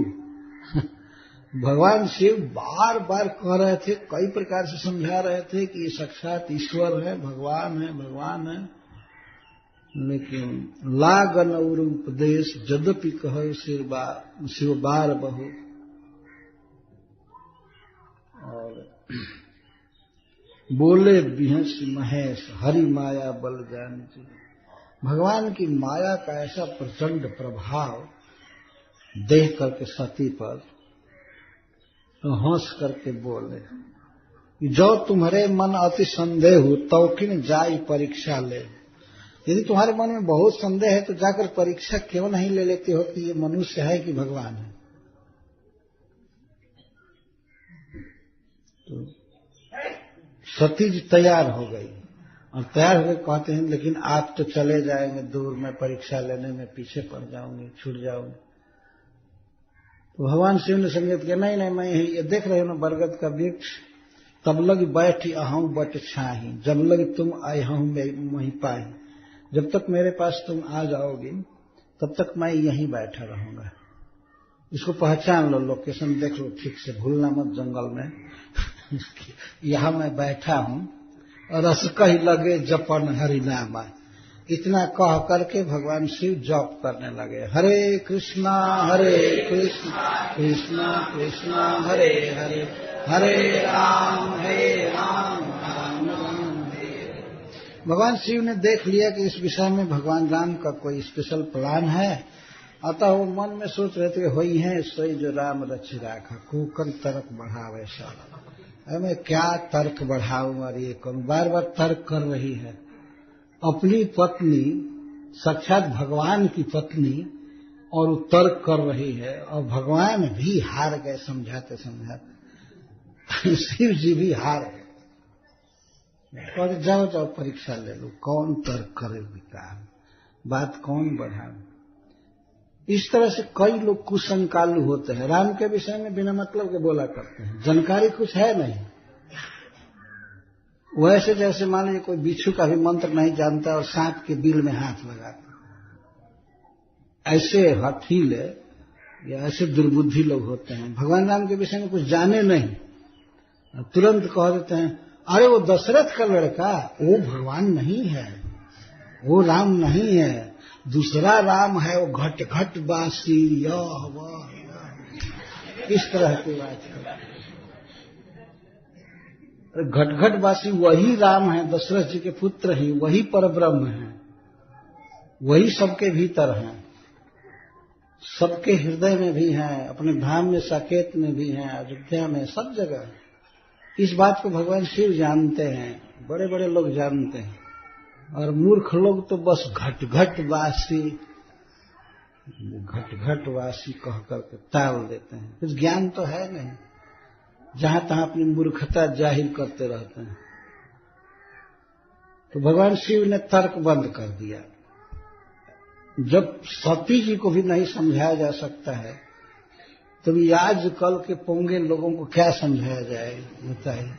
भगवान शिव बार बार कह रहे थे, कई प्रकार से समझा रहे थे कि ये साक्षात ईश्वर है, भगवान है, भगवान है, लेकिन लागन और उपदेश यद्यपि कहे शिव बार बहु। और बोले बिहस महेश हरि माया बल जान जी। भगवान की माया का ऐसा प्रचंड प्रभाव देख करके सती पर तो हंस करके बोले, जो तुम्हारे मन अति संदेह हो तो किन जाई परीक्षा ले। यदि तुम्हारे मन में बहुत संदेह है तो जाकर परीक्षा क्यों नहीं ले लेते हो कि ये मनुष्य है कि भगवान है। तो सती जी तैयार हो गई और तैयार होकर कहते हैं, लेकिन आप तो चले जाएंगे दूर, मैं परीक्षा लेने में पीछे पड़ जाऊंगी, छूट जाऊंगी। तो भगवान शिव ने संकेत किया, नहीं नहीं, मैं ये देख रहे हो ना बरगद का वृक्ष, तब लग बैठी अहूं बट छाही, जब लग तुम आए हूं वहीं पाही। जब तक मेरे पास तुम आ जाओगी तब तक मैं यहीं बैठा रहूंगा। इसको पहचान लो, लोकेशन देख लो ठीक से, भूलना मत जंगल में। यहां मैं बैठा हूं और रस कही लगे जपन हरि नामा। इतना कह करके भगवान शिव जप करने लगे, हरे कृष्णा कृष्णा कृष्णा हरे हरे, हरे राम राम राम हरे। भगवान शिव ने देख लिया कि इस विषय में भगवान राम का कोई स्पेशल प्लान है, अतः वो मन में सोच रहे थे, होई है सोई जो राम रचि राखा, कुकन तर्क बढ़ावे साला। मैं क्या तर्क बढ़ाऊं और ये करूं, बार बार तर्क कर रही है। अपनी पत्नी, साक्षात भगवान की पत्नी, और वो तर्क कर रही है और भगवान भी हार गए समझाते समझाते। शिव जी भी हार गए और जाओ जाओ परीक्षा ले लो, कौन तर्क करे विकार, बात कौन बढ़ाए। इस तरह से कई लोग कुसंकालु होते हैं, राम के विषय में बिना मतलब के बोला करते हैं, जानकारी कुछ है नहीं। वैसे जैसे मान लीजिए कोई बिच्छू का भी मंत्र नहीं जानता और सांप के बिल में हाथ लगाता, ऐसे हठीले या ऐसे दुर्बुद्धि लोग होते हैं। भगवान राम के विषय में कुछ जाने नहीं, तुरंत कह देते हैं अरे वो दशरथ का लड़का, वो भगवान नहीं है, वो राम नहीं है, दूसरा राम है, वो घट घट बासी यह वह, इस तरह की बात है। घट घट बासी वही राम है, दशरथ जी के पुत्र ही, वही परब्रह्म है, वही सबके भीतर हैं, सबके हृदय में भी हैं, अपने धाम में साकेत में भी हैं, अयोध्या में, सब जगह। इस बात को भगवान शिव जानते हैं, बड़े बड़े लोग जानते हैं, और मूर्ख लोग तो बस घट घट वासी कह करके टाल देते हैं। कुछ ज्ञान तो है नहीं, जहां तहां अपनी मूर्खता जाहिर करते रहते हैं। तो भगवान शिव ने तर्क बंद कर दिया। जब सती जी को भी नहीं समझाया जा सकता है तो भी आजकल के पोंगे लोगों को क्या समझाया जाए बताइए।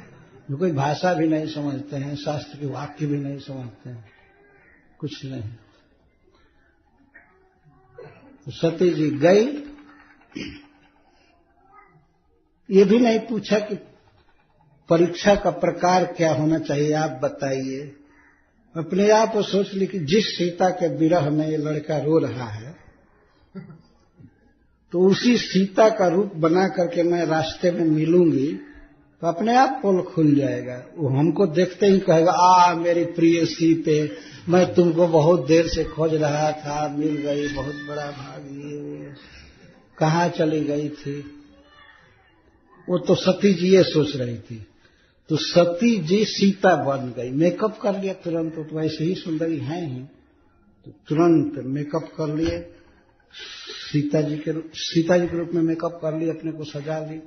जो कोई भाषा भी नहीं समझते हैं, शास्त्र के वाक्य भी नहीं समझते हैं, कुछ नहीं। तो सती जी गई, ये भी नहीं पूछा कि परीक्षा का प्रकार क्या होना चाहिए, आप बताइए। अपने आप वो सोच ली कि जिस सीता के विरह में ये लड़का रो रहा है, तो उसी सीता का रूप बना करके मैं रास्ते में मिलूंगी तो अपने आप पोल खुल जाएगा। वो हमको देखते ही कहेगा आ मेरी प्रिय सीते, मैं तुमको बहुत देर से खोज रहा था, मिल गई, बहुत बड़ा भाग्य, कहाँ चली गई थी। वो तो सती जी ये सोच रही थी। तो सती जी सीता बन गई, मेकअप कर लिया तुरंत, तो वैसे ही सुंदरी हैं ही, तो तुरंत मेकअप कर लिए, सीता जी के रूप में मेकअप कर ली, अपने को सजा ली।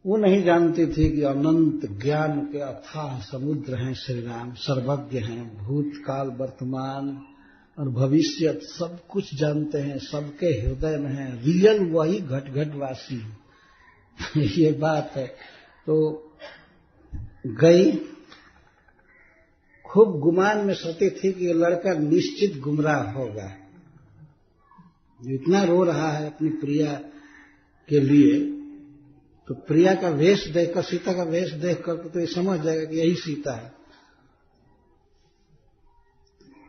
वो नहीं जानती थी कि अनंत ज्ञान के अथाह समुद्र हैं श्री राम, सर्वज्ञ हैं, भूतकाल वर्तमान और भविष्य सब कुछ जानते हैं, सबके हृदय में है, रियल वही घट घट वासी ये बात है। तो गई, खूब गुमान में सोती थी कि ये लड़का निश्चित गुमराह होगा, इतना रो रहा है अपनी प्रिया के लिए, तो प्रिया का वेश देखकर, सीता का वेश देखकर तो ये समझ जाएगा कि यही सीता है।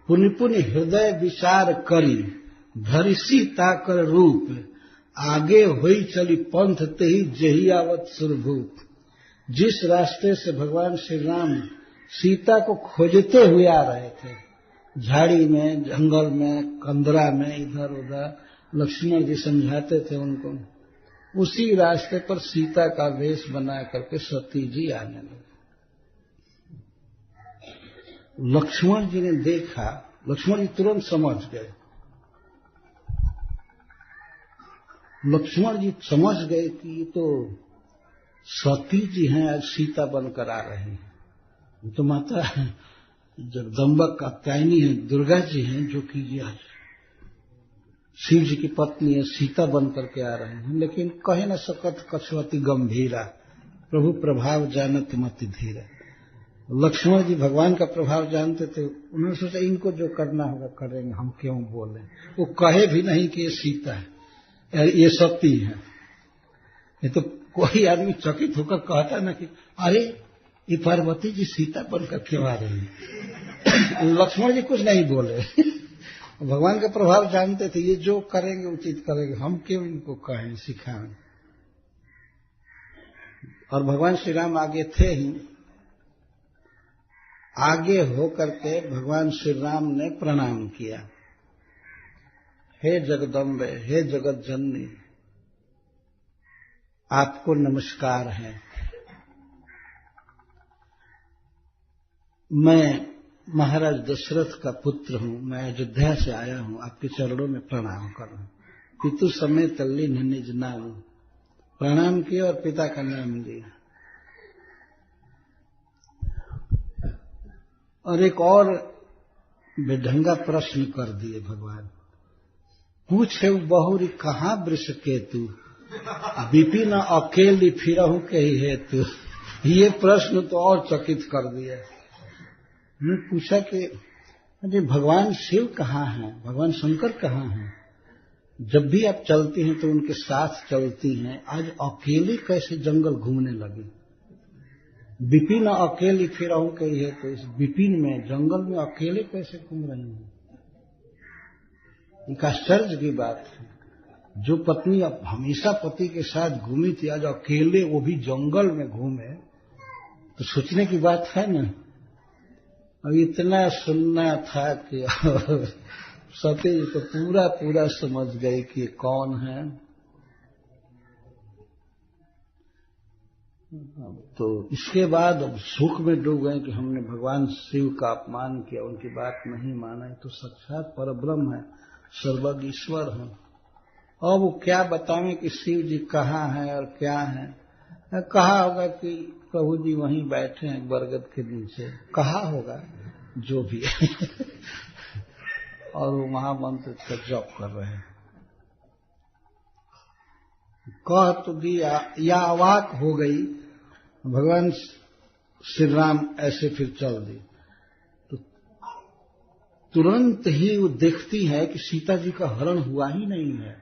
पुनि पुनि हृदय विचार करी, धरि सीता कर रूप, आगे हुई चली पंथ ते ही जही आवत सुरभूत। जिस रास्ते से भगवान श्री राम सीता को खोजते हुए आ रहे थे, झाड़ी में, जंगल में, कंदरा में, इधर उधर, लक्ष्मण जी समझाते थे उनको, उसी रास्ते पर सीता का वेश बना करके सती जी आने लगे। लक्ष्मण जी ने देखा, लक्ष्मण जी तुरंत समझ गए, लक्ष्मण जी समझ गए कि ये तो सती जी हैं, आज सीता बनकर आ रहे हैं। ये तो माता जगदम्बा कात्यायनी है, दुर्गा जी हैं, जो कि आज शिव जी की पत्नी है, सीता बन करके आ रहे हैं। लेकिन कहे न सकत कछुअति गंभीरा, प्रभु प्रभाव जानत मति धीरा। लक्ष्मण जी भगवान का प्रभाव जानते थे, उन्होंने सोचा इनको जो करना होगा करेंगे, हम क्यों बोले। वो कहे भी नहीं कि ये सीता है, ये सती है। ये तो कोई आदमी चकित होकर कहता ना कि अरे ये पार्वती जी सीता बनकर क्यों आ रही है। लक्ष्मण जी कुछ नहीं बोले, भगवान का प्रभाव जानते थे, ये जो करेंगे उचित करेंगे, हम क्यों इनको कहें, सिखाएं। और भगवान श्री राम आगे थे ही, आगे होकर के भगवान श्री राम ने प्रणाम किया, हे जगदम्बे, हे जगत जननी, आपको नमस्कार है। मैं महाराज दशरथ का पुत्र हूं, मैं अयोध्या से आया हूं, आपके चरणों में प्रणाम कर रहा हूं। पितु समेत तल्ली निज नाम, प्रणाम किया और पिता का नाम लिया। और एक और बेढंगा प्रश्न कर दिए भगवान। पूछे बहुरी कहाँ वृष केतु, विपिन अकेली फिरहु के ही हेतु। ये प्रश्न तो और चकित कर दिया। मैं पूछा कि अरे भगवान शिव कहाँ हैं, भगवान शंकर कहाँ हैं? जब भी आप चलती हैं तो उनके साथ चलती हैं, आज अकेली कैसे जंगल घूमने लगी? विपिन अकेली फिरहु के ही है, तो इस विपिन में जंगल में अकेले कैसे घूम रही हैं? एक आश्चर्य की बात है। जो पत्नी अब हमेशा पति के साथ घूमी थी, आज अकेले वो भी जंगल में घूमे, तो सोचने की बात है ना। अब इतना सुनना था कि सती जी तो पूरा समझ गई कि कौन है। तो इसके बाद अब सुख में डूब गए कि हमने भगवान शिव का अपमान किया, उनकी बात नहीं माना। तो साक्षात परब्रह्म है, सर्वज्ञ ईश्वर है। अब वो क्या बतावें कि शिव जी कहाँ हैं और क्या है। कहा होगा कि प्रभु जी वहीं बैठे हैं बरगद के नीचे, कहा होगा जो भी है। और वो महामंत्र का जप कर रहे हैं। कह तो दिया या अवाक हो गई। भगवान श्री राम ऐसे फिर चल दी तो तुरंत ही वो देखती है कि सीता जी का हरण हुआ ही नहीं है।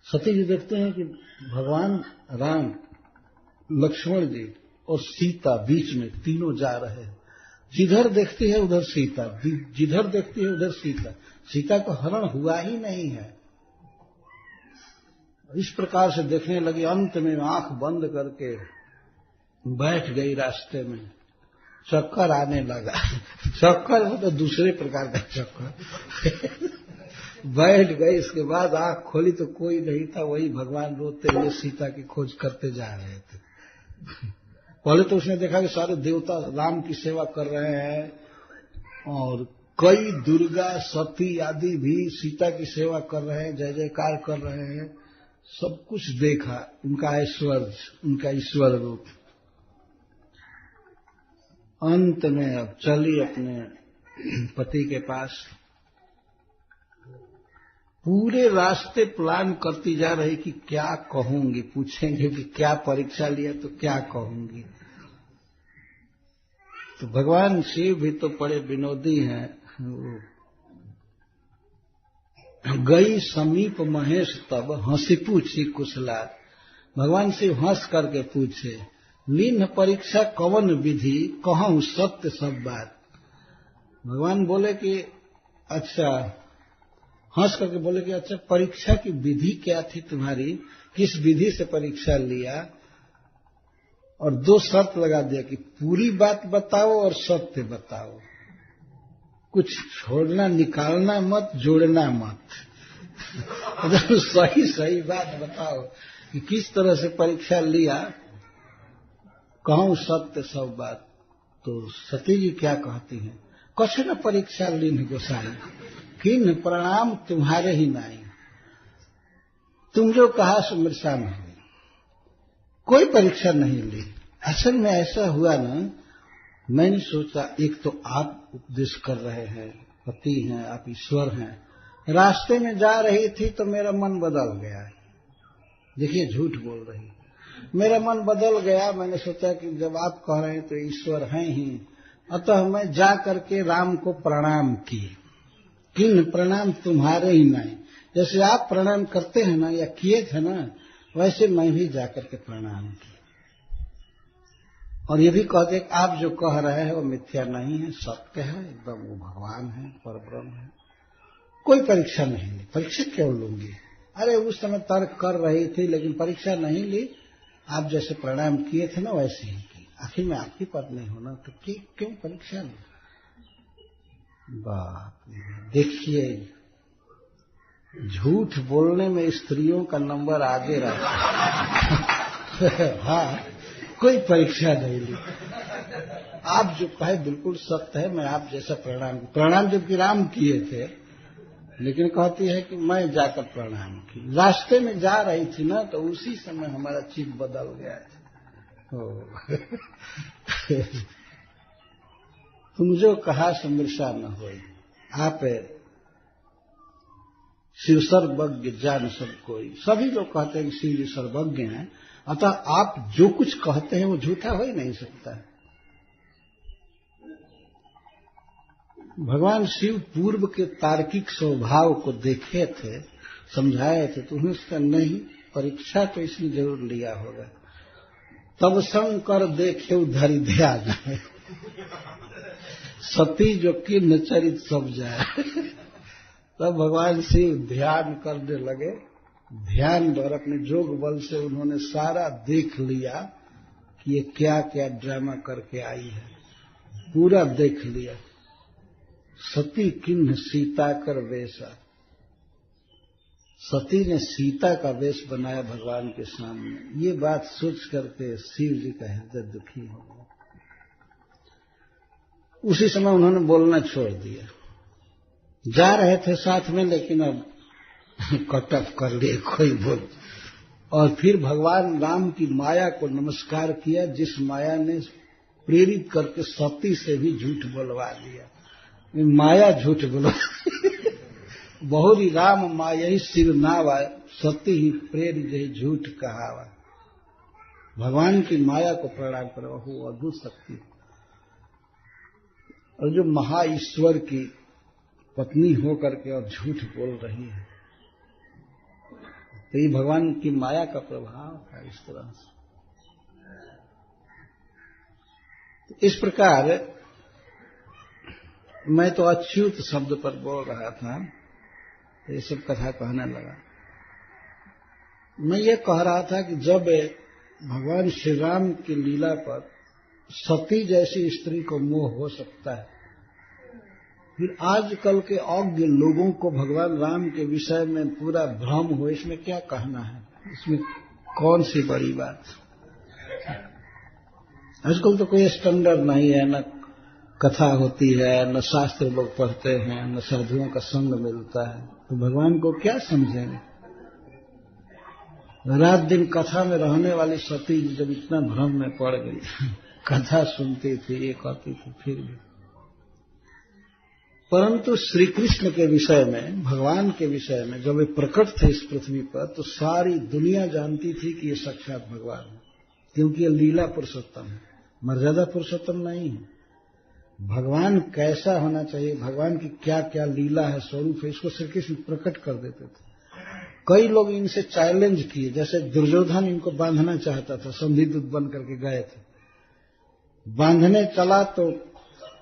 सती जी देखते हैं कि भगवान राम, लक्ष्मण जी और सीता बीच में तीनों जा रहे हैं। जिधर देखती है उधर सीता, जिधर देखती है उधर सीता। सीता का हरण हुआ ही नहीं है। इस प्रकार से देखने लगी। अंत में आंख बंद करके बैठ गई रास्ते में। चक्कर आने लगा। चक्कर वो तो दूसरे प्रकार का चक्कर। बैठ गई। इसके बाद आंख खोली तो कोई नहीं था, वही भगवान रोते हुए सीता की खोज करते जा रहे थे। पहले तो उसने देखा कि सारे देवता राम की सेवा कर रहे हैं और कई दुर्गा सती आदि भी सीता की सेवा कर रहे हैं, जय जयकार कर रहे हैं। सब कुछ देखा, उनका ऐश्वर्य, उनका ईश्वर रूप। अंत में अब चली अपने पति के पास। पूरे रास्ते प्लान करती जा रही कि क्या कहूंगी, पूछेंगे कि क्या परीक्षा लिया तो क्या कहूंगी। तो भगवान शिव भी तो बड़े विनोदी हैं। गई समीप महेश तब हंसी पूछी कुशला। भगवान शिव हंस करके पूछे, लीन परीक्षा कवन विधि, कहूं सत्य सब बात। भगवान बोले कि अच्छा, हंस करके बोले कि अच्छा परीक्षा की विधि क्या थी तुम्हारी, किस विधि से परीक्षा लिया। और दो शर्त लगा दिया कि पूरी बात बताओ और सत्य बताओ, कुछ छोड़ना निकालना मत, जोड़ना मत। सही सही बात बताओ कि किस तरह से परीक्षा लिया, कहूं सत्य सब बात। तो सती जी क्या कहती हैं, कछ न परीक्षा लीन गोसाई, किन प्रणाम तुम्हारे ही नाई। तुम जो कहा सो मृषा में हुई, कोई परीक्षा नहीं ली। असल में ऐसा हुआ ना, मैंने सोचा एक तो आप उपदेश कर रहे हैं, पति हैं, आप ईश्वर हैं। रास्ते में जा रही थी तो मेरा मन बदल गया। देखिए झूठ बोल रही, मेरा मन बदल गया। मैंने सोचा कि जब आप कह रहे हैं तो ईश्वर हैं ही, अतः मैं जा करके राम को प्रणाम किए। किन प्रणाम तुम्हारे ही नहीं, जैसे आप प्रणाम करते हैं ना या किए थे ना, वैसे मैं भी जाकर के प्रणाम किया। और ये भी कहते कि आप जो कह रहे हैं वो मिथ्या नहीं है, सत्य है, एकदम वो भगवान है, परब्रह्म है। कोई परीक्षा नहीं ली। परीक्षा क्यों लूंगी? अरे उस समय तर्क कर रही थी लेकिन परीक्षा नहीं ली। आप जैसे प्रणाम किए थे ना वैसे ही की। आखिर में आपकी पत्नी होना तो क्यों परीक्षा ली? बाप देखिए, झूठ बोलने में स्त्रियों का नंबर आगे रहा। हाँ, कोई परीक्षा नहीं ली। आप जो कहे बिल्कुल सत्य है, मैं आप जैसा प्रणाम जबकि राम किए थे, लेकिन कहती है कि मैं जाकर प्रणाम की। रास्ते में जा रही थी ना, तो उसी समय हमारा चित्त बदल गया था। तुम जो कहा समृषा न होई, आप शिव सर्वज्ञ जान सब कोई। सभी लोग कहते हैं कि शिव जी सर्वज्ञ हैं, अतः आप जो कुछ कहते हैं वो झूठा हो ही नहीं सकता। भगवान शिव पूर्व के तार्किक स्वभाव को देखे थे, समझाए थे, तो उन्हें उसका नहीं, परीक्षा तो इसलिए जरूर लिया होगा। तब शंकर देखे धरि ध्यान सती जो किन्न चरित सब जाए। तब भगवान शिव ध्यान करने लगे। ध्यान पर अपने जोग बल से उन्होंने सारा देख लिया कि ये क्या क्या ड्रामा करके आई है, पूरा देख लिया। सती किन्न सीता कर वेशा, सती ने सीता का वेश बनाया भगवान के सामने। ये बात सोच करके शिव जी का हृदय दुखी हो गया। उसी समय उन्होंने बोलना छोड़ दिया। जा रहे थे साथ में, लेकिन अब कटअप कर लिए कोई बोल। और फिर भगवान राम की माया को नमस्कार किया, जिस माया ने प्रेरित करके सती से भी झूठ बोलवा दिया। माया झूठ बोलो बहुरी राम माया ही शिव नावा, सती ही प्रेरित जही झूठ कहावा। भगवान की माया को प्रणाम करो, वो अद्भुत शक्ति। और जो महा ईश्वर की पत्नी होकर के और झूठ बोल रही है, तो ये भगवान की माया का प्रभाव है इस तरह से। तो इस प्रकार मैं तो अच्युत शब्द पर बोल रहा था, तो ये सब कथा कहने लगा। मैं ये कह रहा था कि जब भगवान श्री राम की लीला पर सती जैसी स्त्री को मोह हो सकता है, फिर आजकल के अज्ञ लोगों को भगवान राम के विषय में पूरा भ्रम हो, इसमें क्या कहना है? इसमें कौन सी बड़ी बात? आजकल तो कोई स्टैंडर्ड नहीं है, न कथा होती है, न शास्त्र लोग पढ़ते हैं, न साधुओं का संग मिलता है, तो भगवान को क्या समझेंगे? रात दिन कथा में रहने वाली सती जब इतना भ्रम में पड़ गई, कथा सुनती थी, ये कहती थी, फिर भी। परंतु श्री कृष्ण के विषय में, भगवान के विषय में जब वे प्रकट थे इस पृथ्वी पर, तो सारी दुनिया जानती थी कि ये साक्षात भगवान है, क्योंकि ये लीला पुरुषोत्तम है, मर्यादा पुरुषोत्तम नहीं है। भगवान कैसा होना चाहिए, भगवान की क्या क्या लीला है, स्वरूप है, इसको श्री कृष्ण प्रकट कर देते थे। कई लोग इनसे चैलेंज किए, जैसे दुर्योधन इनको बांधना चाहता था, संधिदूत बन करके गए थे। बांधने चला तो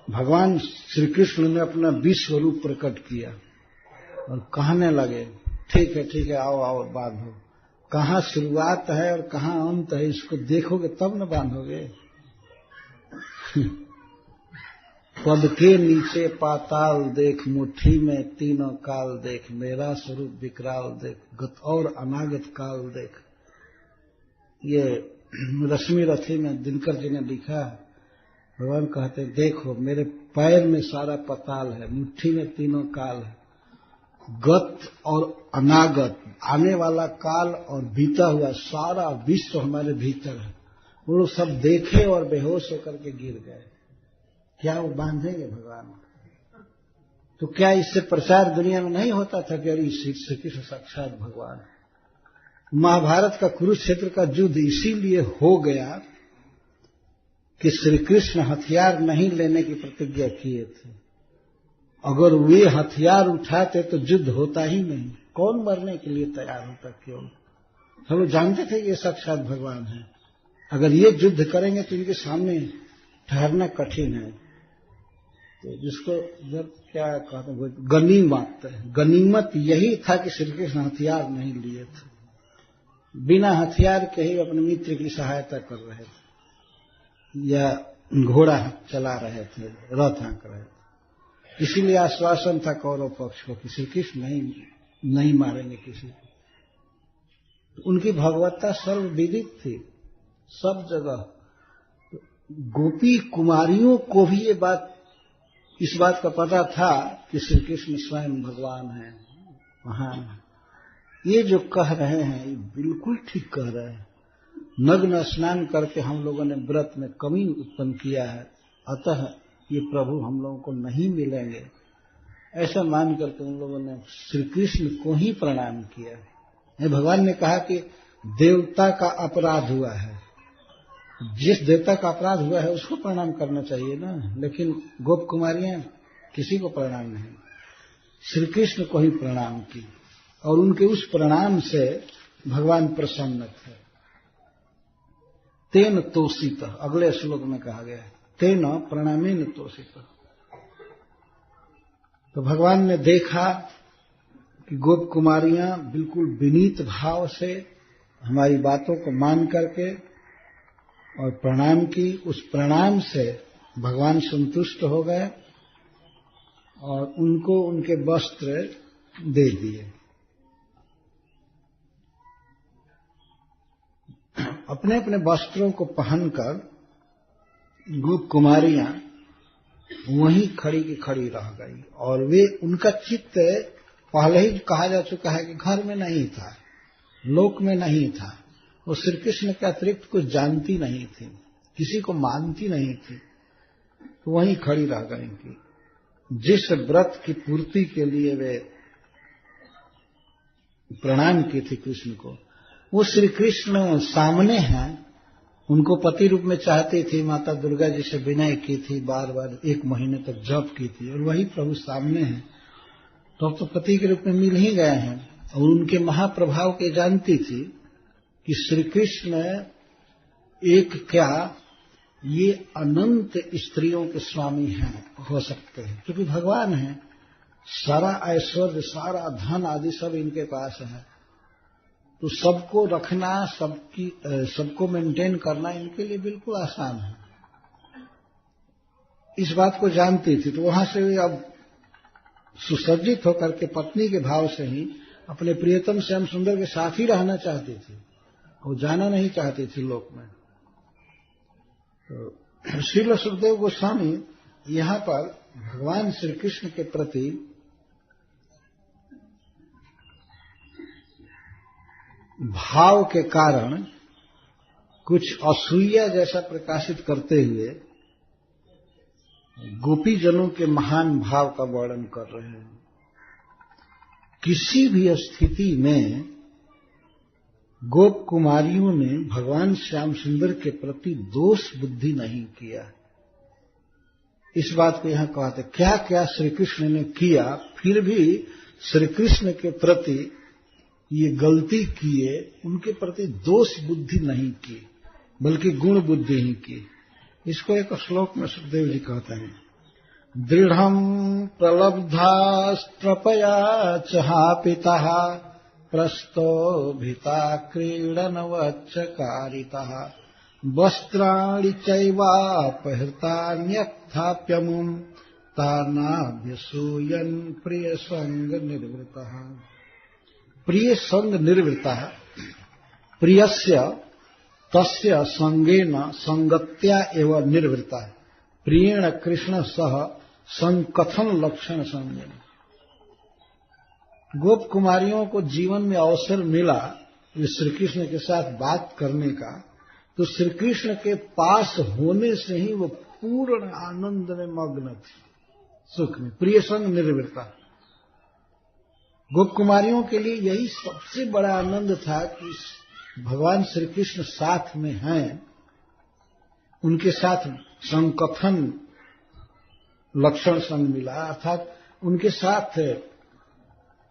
भगवान श्री कृष्ण ने अपना विश्व रूप प्रकट किया और कहने लगे, ठीक है आओ आओ बांधो। कहाँ शुरुआत है और कहाँ अंत है, इसको देखोगे तब न बांधोगे। पद के नीचे पाताल देख, मुट्ठी में तीनों काल देख, मेरा स्वरूप विकराल देख, गत और अनागत काल देख। ये रश्मि रथी में दिनकर जी ने लिखा है। भगवान कहते हैं, देखो मेरे पैर में सारा पताल है, मुट्ठी में तीनों काल है, गत और अनागत, आने वाला काल और बीता हुआ सारा विश्व हमारे भीतर है। वो लोग सब देखे और बेहोश होकर के गिर गए। क्या वो बांधेंगे भगवान? तो क्या इससे प्रचार दुनिया में नहीं होता था कि अरे श्री कृष्ण साक्षात भगवान? महाभारत का कुरुक्षेत्र का युद्ध इसीलिए हो गया कि श्री कृष्ण हथियार नहीं लेने की प्रतिज्ञा किए थे। अगर वे हथियार उठाते तो युद्ध होता ही नहीं। कौन मरने के लिए तैयार होता? क्यों? हम लोग जानते थे कि ये साक्षात भगवान है। अगर ये युद्ध करेंगे तो इनके सामने ठहरना कठिन है। तो जिसको जब क्या कहते हैं, गनीमत, गनीमत यही था कि श्री कृष्ण हथियार नहीं लिए थे, बिना हथियार के ही अपने मित्र की सहायता कर रहे थे या घोड़ा चला रहे थे, रथ हाँक रहे थे। इसीलिए आश्वासन था कौरव पक्ष को कि श्री कृष्ण नहीं मारेंगे किसी को। उनकी भगवत्ता सर्वविदित थी सब जगह। गोपी कुमारियों को भी इस बात का पता था कि श्री कृष्ण स्वयं भगवान है, महान है। ये जो कह रहे हैं ये बिल्कुल ठीक कह रहे हैं। नग्न स्नान करके हम लोगों ने व्रत में कमी उत्पन्न किया है, अतः ये प्रभु हम लोगों को नहीं मिलेंगे, ऐसा मान करके उन लोगों ने श्री कृष्ण को ही प्रणाम किया। भगवान ने कहा कि देवता का अपराध हुआ है, जिस देवता का अपराध हुआ है उसको प्रणाम करना चाहिए ना, लेकिन गोप कुमारियां किसी को प्रणाम नहीं, श्री कृष्ण को ही प्रणाम की और उनके उस प्रणाम से भगवान प्रसन्न थे। तेन तोषित, अगले श्लोक में कहा गया है तेन प्रणामेन तोषित। तो भगवान ने देखा कि गोप कुमारियां बिल्कुल विनीत भाव से हमारी बातों को मान करके और प्रणाम की, उस प्रणाम से भगवान संतुष्ट हो गए और उनको उनके वस्त्र दे दिए। अपने अपने वस्त्रों को पहनकर गोप कुमारियां वहीं खड़ी की खड़ी रह गई और वे, उनका चित्त पहले ही कहा जा चुका है कि घर में नहीं था, लोक में नहीं था, वो श्री कृष्ण के अतिरिक्त कुछ जानती नहीं थी, किसी को मानती नहीं थी, तो वहीं खड़ी रह गई थी। जिस व्रत की पूर्ति के लिए वे प्रणाम की थी कृष्ण को, वो श्री कृष्ण सामने हैं, उनको पति रूप में चाहती थी, माता दुर्गा जी से विनय की थी, बार बार 1 महीने तक जप की थी, और वही प्रभु सामने हैं, तो अब तो पति के रूप में मिल ही गए हैं। और उनके महाप्रभाव के जानती थी कि श्री कृष्ण एक क्या, ये अनंत स्त्रियों के स्वामी हैं, हो सकते हैं, क्योंकि भगवान हैं, सारा ऐश्वर्य, सारा धन आदि सब इनके पास है, तो सबको रखना, सबको मेंटेन करना इनके लिए बिल्कुल आसान है। इस बात को जानती थी, तो वहां से वे अब सुसज्जित होकर के पत्नी के भाव से ही अपने प्रियतम श्याम सुंदर के साथ ही रहना चाहती थी, वो जाना नहीं चाहती थी लोक में। तो श्रील सुखदेव गोस्वामी यहां पर भगवान श्री कृष्ण के प्रति भाव के कारण कुछ असूया जैसा प्रकाशित करते हुए गोपी जनों के महान भाव का वर्णन कर रहे हैं। किसी भी स्थिति में गोप कुमारियों ने भगवान श्याम सुंदर के प्रति दोष बुद्धि नहीं किया। इस बात को यहां कहते, क्या क्या श्री कृष्ण ने किया, फिर भी श्री कृष्ण के प्रति ये गलती किए, उनके प्रति दोष बुद्धि नहीं की, बल्कि गुण बुद्धि ही की। इसको एक श्लोक में सुखदेव जी कहते हैं, दृढ़ं प्रलब्धास्त्रपया चहापितः प्रस्तोभिता क्रीडनवच्चकारितः वस्त्राणि चैवापहृतान्यथाप्यमुं तानाभ्यसूयन् प्रियसंग निर्वृतः। प्रिय संग निर्वृतः, प्रियस्य तस्य संगेन संगत्या एव निर्वृतः, प्रियेण कृष्ण सह संकथन लक्षण संगेन। गोप कुमारियों को जीवन में अवसर मिला श्री कृष्ण के साथ बात करने का, तो श्री कृष्ण के पास होने से ही वो पूर्ण आनंद में मग्न थी, सुख में, प्रिय संग निर्वृतः। गोप कुमारियों के लिए यही सबसे बड़ा आनंद था कि भगवान श्री कृष्ण साथ में हैं, उनके साथ संकथन लक्षण संग मिला, अर्थात उनके साथ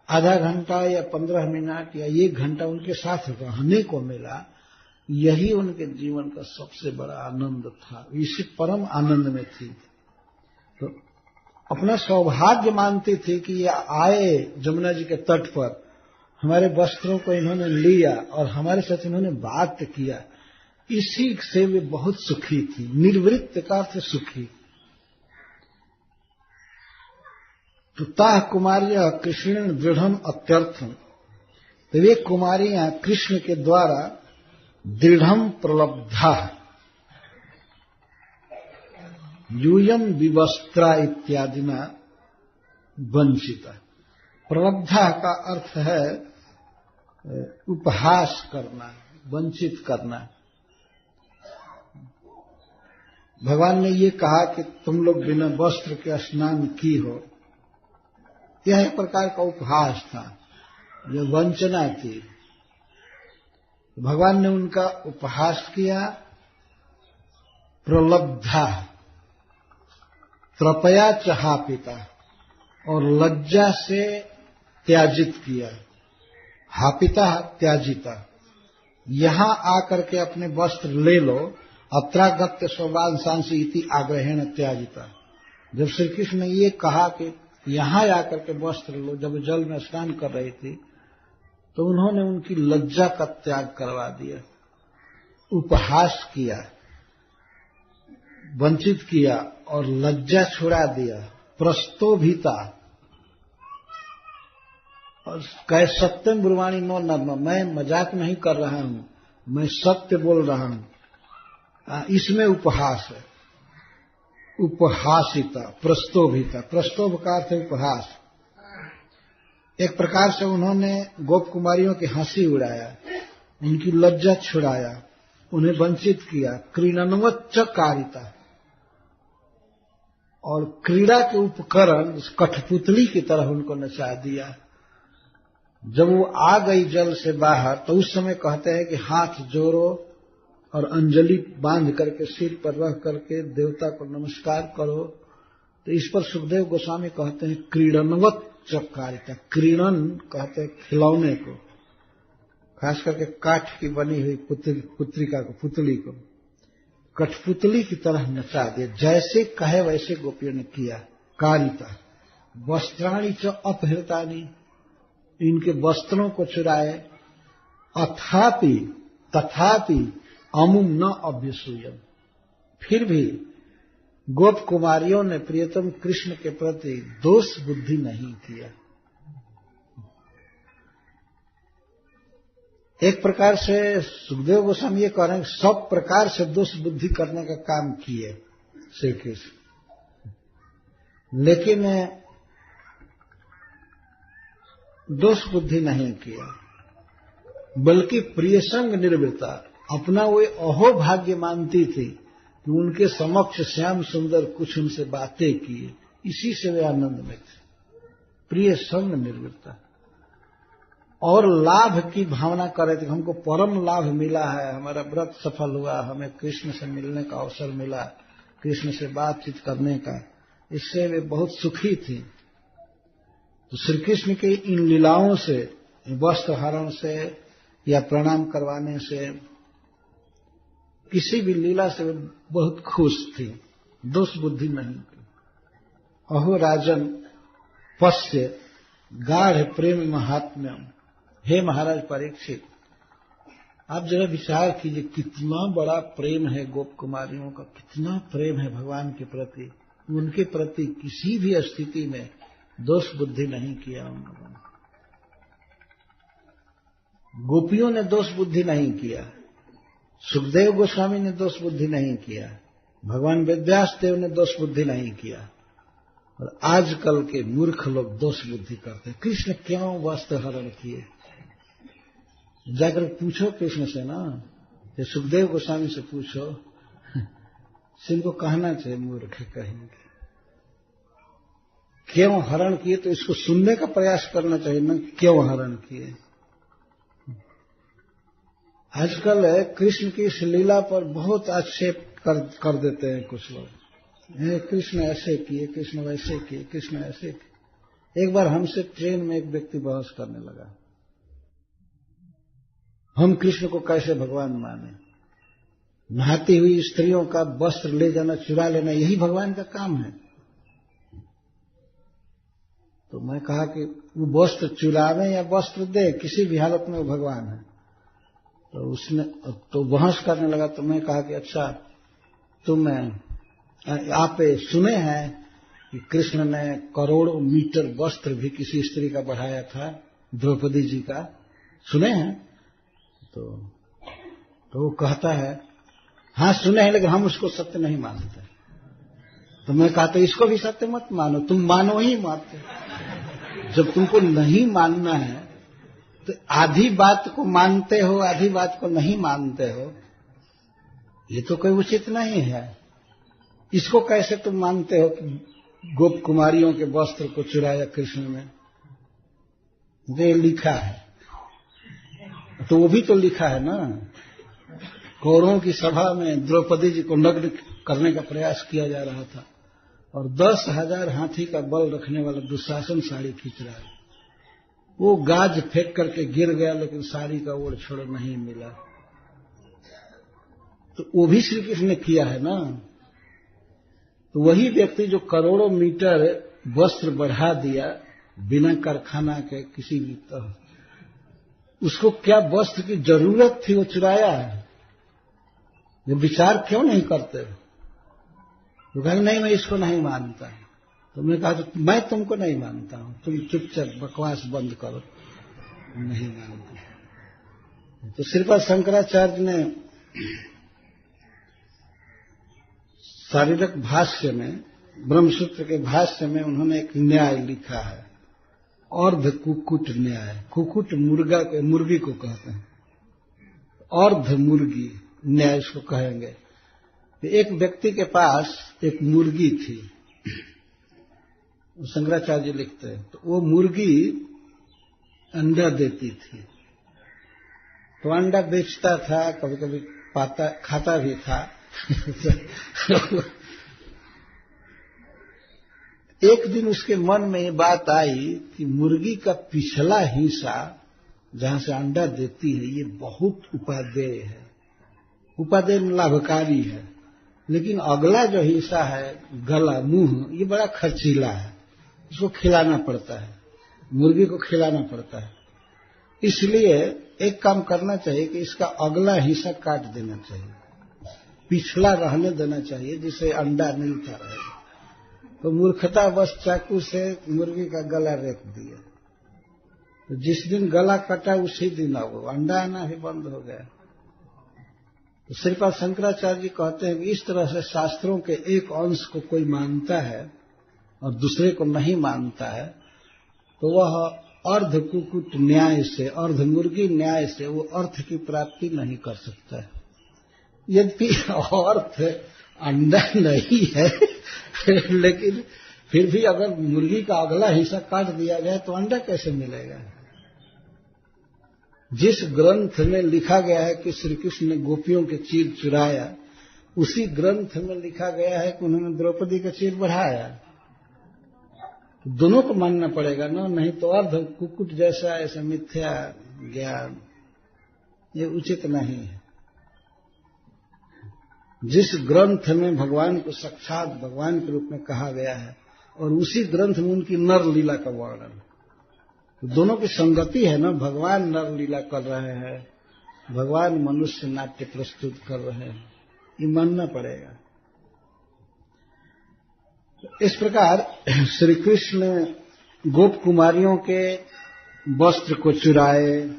आधा घंटा या 15 मिनट या 1 घंटा उनके साथ रहने को मिला। यही उनके जीवन का सबसे बड़ा आनंद था, इसी परम आनंद में थी। तो अपना सौभाग्य मानती थी कि ये आए जमुना जी के तट पर, हमारे वस्त्रों को इन्होंने लिया और हमारे साथ इन्होंने बात किया, इसी से वे बहुत सुखी थी। निर्वृत्त का अर्थ सुखी। तो ताः कुमारियां कृष्ण दृढ़म अत्यर्थम, तो वे कुमारियां कृष्ण के द्वारा दृढ़म प्रलब्धा, यूयम विवस्त्रा इत्यादि न वंचिता। प्रलब्धा का अर्थ है उपहास करना, वंचित करना। भगवान ने ये कहा कि तुम लोग बिना वस्त्र के स्नान की हो, यह एक प्रकार का उपहास था, यह वंचना थी। भगवान ने उनका उपहास किया। प्रलब्धा, त्रपया चहापिता, और लज्जा से त्याजित किया। हापिता त्याजिता, यहां आकर के अपने वस्त्र ले लो। अत्रागत्य स्वबांसांसी इति आग्रहेण त्याजिता। जब श्री कृष्ण ने ये कहा कि यहां आकर के वस्त्र लो, जब जल में स्नान कर रही थी, तो उन्होंने उनकी लज्जा का त्याग करवा दिया, उपहास किया, वंचित किया और लज्जा छुड़ा दिया। प्रस्तोभिता, और कह सत्यम ब्रुवाणी नो नर्म, मैं मजाक नहीं कर रहा हूं, मैं सत्य बोल रहा हूं। इसमें उपहास है। उपहासिता, प्रस्तोभिता, प्रस्तोभ का अर्थ है उपहास। एक प्रकार से उन्होंने गोप कुमारियों की हंसी उड़ाया, उनकी लज्जा छुड़ाया, उन्हें वंचित किया। क्रीडनवच्च कारिता, और क्रीड़ा के उपकरण कठपुतली की तरह उनको नचा दिया। जब वो आ गई जल से बाहर, तो उस समय कहते हैं कि हाथ जोड़ो और अंजलि बांध करके सिर पर रख करके देवता को नमस्कार करो। तो इस पर सुखदेव गोस्वामी कहते हैं क्रीडनवत चकारिता। क्रीडन कहते हैं खिलौने को, खास करके काठ की बनी हुई पुत्रिका को, पुतली को कठपुतली की तरह नचा दिया। जैसे कहे वैसे गोपियों ने किया। कारिता, वस्त्राणी च अपहृतानी, इनके वस्त्रों को चुराए। अथापि तथापि अमुम न अभ्यसूयम, फिर भी गोप कुमारियों ने प्रियतम कृष्ण के प्रति दोष बुद्धि नहीं किया। एक प्रकार से सुखदेव गोस्वामी ये कह रहे हैं, सब प्रकार से दोष बुद्धि करने का काम किए श्री कृष्ण, लेकिन दोष बुद्धि नहीं किया, बल्कि प्रिय संग निर्वृत्ता, अपना वो अहोभाग्य मानती थी कि उनके समक्ष श्याम सुंदर कुछ उनसे बातें किए, इसी से वे आनंद में थे। प्रिय संग निर्वृत्ता, और लाभ की भावना कर रहे थे, हमको परम लाभ मिला है, हमारा व्रत सफल हुआ, हमें कृष्ण से मिलने का अवसर मिला, कृष्ण से बातचीत करने का, इससे वे बहुत सुखी थी। तो श्री कृष्ण की इन लीलाओं से, वस्त्र हरण से या प्रणाम करवाने से, किसी भी लीला से वे बहुत खुश थी, दोष बुद्धि नहीं थी। अहो राजन पश्य गाढ़ प्रेम महात्म्यम, हे महाराज परीक्षित, आप जरा विचार कीजिए कितना बड़ा प्रेम है गोप कुमारियों का, कितना प्रेम है भगवान के प्रति। उनके प्रति किसी भी स्थिति में दोष बुद्धि नहीं किया उन लोगों ने। गोपियों ने दोष बुद्धि नहीं किया, सुखदेव गोस्वामी ने दोष बुद्धि नहीं किया, भगवान वेदव्यास देव ने दोष बुद्धि नहीं किया। और आजकल के मूर्ख लोग दोष बुद्धि करते हैं, कृष्ण क्यों वस्त्र हरण किए? जाकर पूछो कृष्ण से ना, ये सुखदेव गोस्वामी से पूछो, इनको कहना चाहिए मूर्ख कहेंगे। क्यों हरण किए तो इसको सुनने का प्रयास करना चाहिए ना, क्यों हरण किए। आजकल कृष्ण की इस लीला पर बहुत आक्षेप कर देते हैं कुछ लोग, कृष्ण ऐसे किए, कृष्ण वैसे किए, कृष्ण ऐसे किए। एक बार हमसे ट्रेन में एक व्यक्ति बहस करने लगा, हम कृष्ण को कैसे भगवान माने, नहाती हुई स्त्रियों का वस्त्र ले जाना, चुरा लेना, यही भगवान का काम है। तो मैं कहा कि वो वस्त्र चुरावे या वस्त्र दे, किसी भी हालत में वो भगवान है। तो उसने तो बहस करने लगा। तो मैं कहा कि अच्छा, तुम आप सुने हैं कि कृष्ण ने करोड़ों मीटर वस्त्र भी किसी स्त्री का बढ़ाया था, द्रौपदी जी का, सुने हैं? तो वो कहता है हाँ सुने हैं, लेकिन हम उसको सत्य नहीं मानते। तो मैं कहा तो इसको भी सत्य मत मानो, तुम मानो ही मत। जब तुमको नहीं मानना है तो आधी बात को मानते हो, आधी बात को नहीं मानते हो, ये तो कोई उचित नहीं है। इसको कैसे तुम मानते हो कि गोप कुमारियों के वस्त्र को चुराया कृष्ण ने? ये लिखा है, तो वो भी तो लिखा है ना। कौरवों की सभा में द्रौपदी जी को नग्न करने का प्रयास किया जा रहा था और 10,000 हाथी का बल रखने वाला दुशासन साड़ी खींच रहा है। वो गाज फेंक करके गिर गया, लेकिन साड़ी का ओढ़ छोड़ नहीं मिला। तो वो भी श्री कृष्ण ने किया है ना। तो वही व्यक्ति जो करोड़ों मीटर वस्त्र बढ़ा दिया बिना कारखाना के किसी भी तरह, उसको क्या वस्त्र की जरूरत थी? वो चुराया है। ये विचार क्यों नहीं करते? तो कहा नहीं, मैं इसको नहीं मानता। तुमने कहा तो मैं तुमको नहीं मानता हूं, तुम चुपचाप बकवास बंद करो। नहीं मानता। तो श्रीपाद शंकराचार्य ने शारीरक भाष्य में, ब्रह्मसूत्र के भाष्य में उन्होंने एक न्याय लिखा है, अर्ध कुकुट न्याय। कुकुट मुर्गी को कहते हैं, अर्ध मुर्गी न्याय इसको कहेंगे। एक व्यक्ति के पास एक मुर्गी थी, शंकराचार्य जी लिखते हैं, तो वो मुर्गी अंडा देती थी, तो अंडा बेचता था, कभी कभी पाता खाता भी था। एक दिन उसके मन में ये बात आई कि मुर्गी का पिछला हिस्सा जहां से अंडा देती है ये बहुत उपादेय है, उपादेय लाभकारी है, लेकिन अगला जो हिस्सा है गला मुंह, ये बड़ा खर्चीला है, इसको खिलाना पड़ता है, मुर्गी को खिलाना पड़ता है। इसलिए एक काम करना चाहिए कि इसका अगला हिस्सा काट देना चाहिए, पिछला रहने देना चाहिए, जिससे अंडा मिलता रहेगा। तो मूर्खतावश चाकू से मुर्गी का गला रेत दिया। तो जिस दिन गला कटा उसी दिन अब अंडा आना भी बंद हो गया। तो श्रीपाद शंकराचार्य जी कहते हैं कि इस तरह से शास्त्रों के एक अंश को कोई मानता है और दूसरे को नहीं मानता है, तो वह अर्ध कुकुट न्याय से, अर्ध मुर्गी न्याय से वो अर्थ की प्राप्ति नहीं कर सकता है। यद्यपि अर्थ अंडा नहीं है, लेकिन फिर भी अगर मुर्गी का अगला हिस्सा काट दिया जाए तो अंडा कैसे मिलेगा? जिस ग्रंथ में लिखा गया है कि श्री कृष्ण ने गोपियों के चीर चुराया, उसी ग्रंथ में लिखा गया है कि उन्होंने द्रौपदी का चीर बढ़ाया। दोनों को मानना पड़ेगा ना, नहीं तो अर्ध कुकुट जैसा ऐसा मिथ्या ज्ञान ये उचित नहीं है। जिस ग्रंथ में भगवान को साक्षात भगवान के रूप में कहा गया है और उसी ग्रंथ में उनकी नर लीला का वर्णन, तो दोनों की संगति है ना। भगवान नर लीला कर रहे हैं, भगवान मनुष्य नाट्य प्रस्तुत कर रहे हैं, ये मानना पड़ेगा। इस प्रकार श्री कृष्ण ने गोप कुमारियों के वस्त्र को चुराए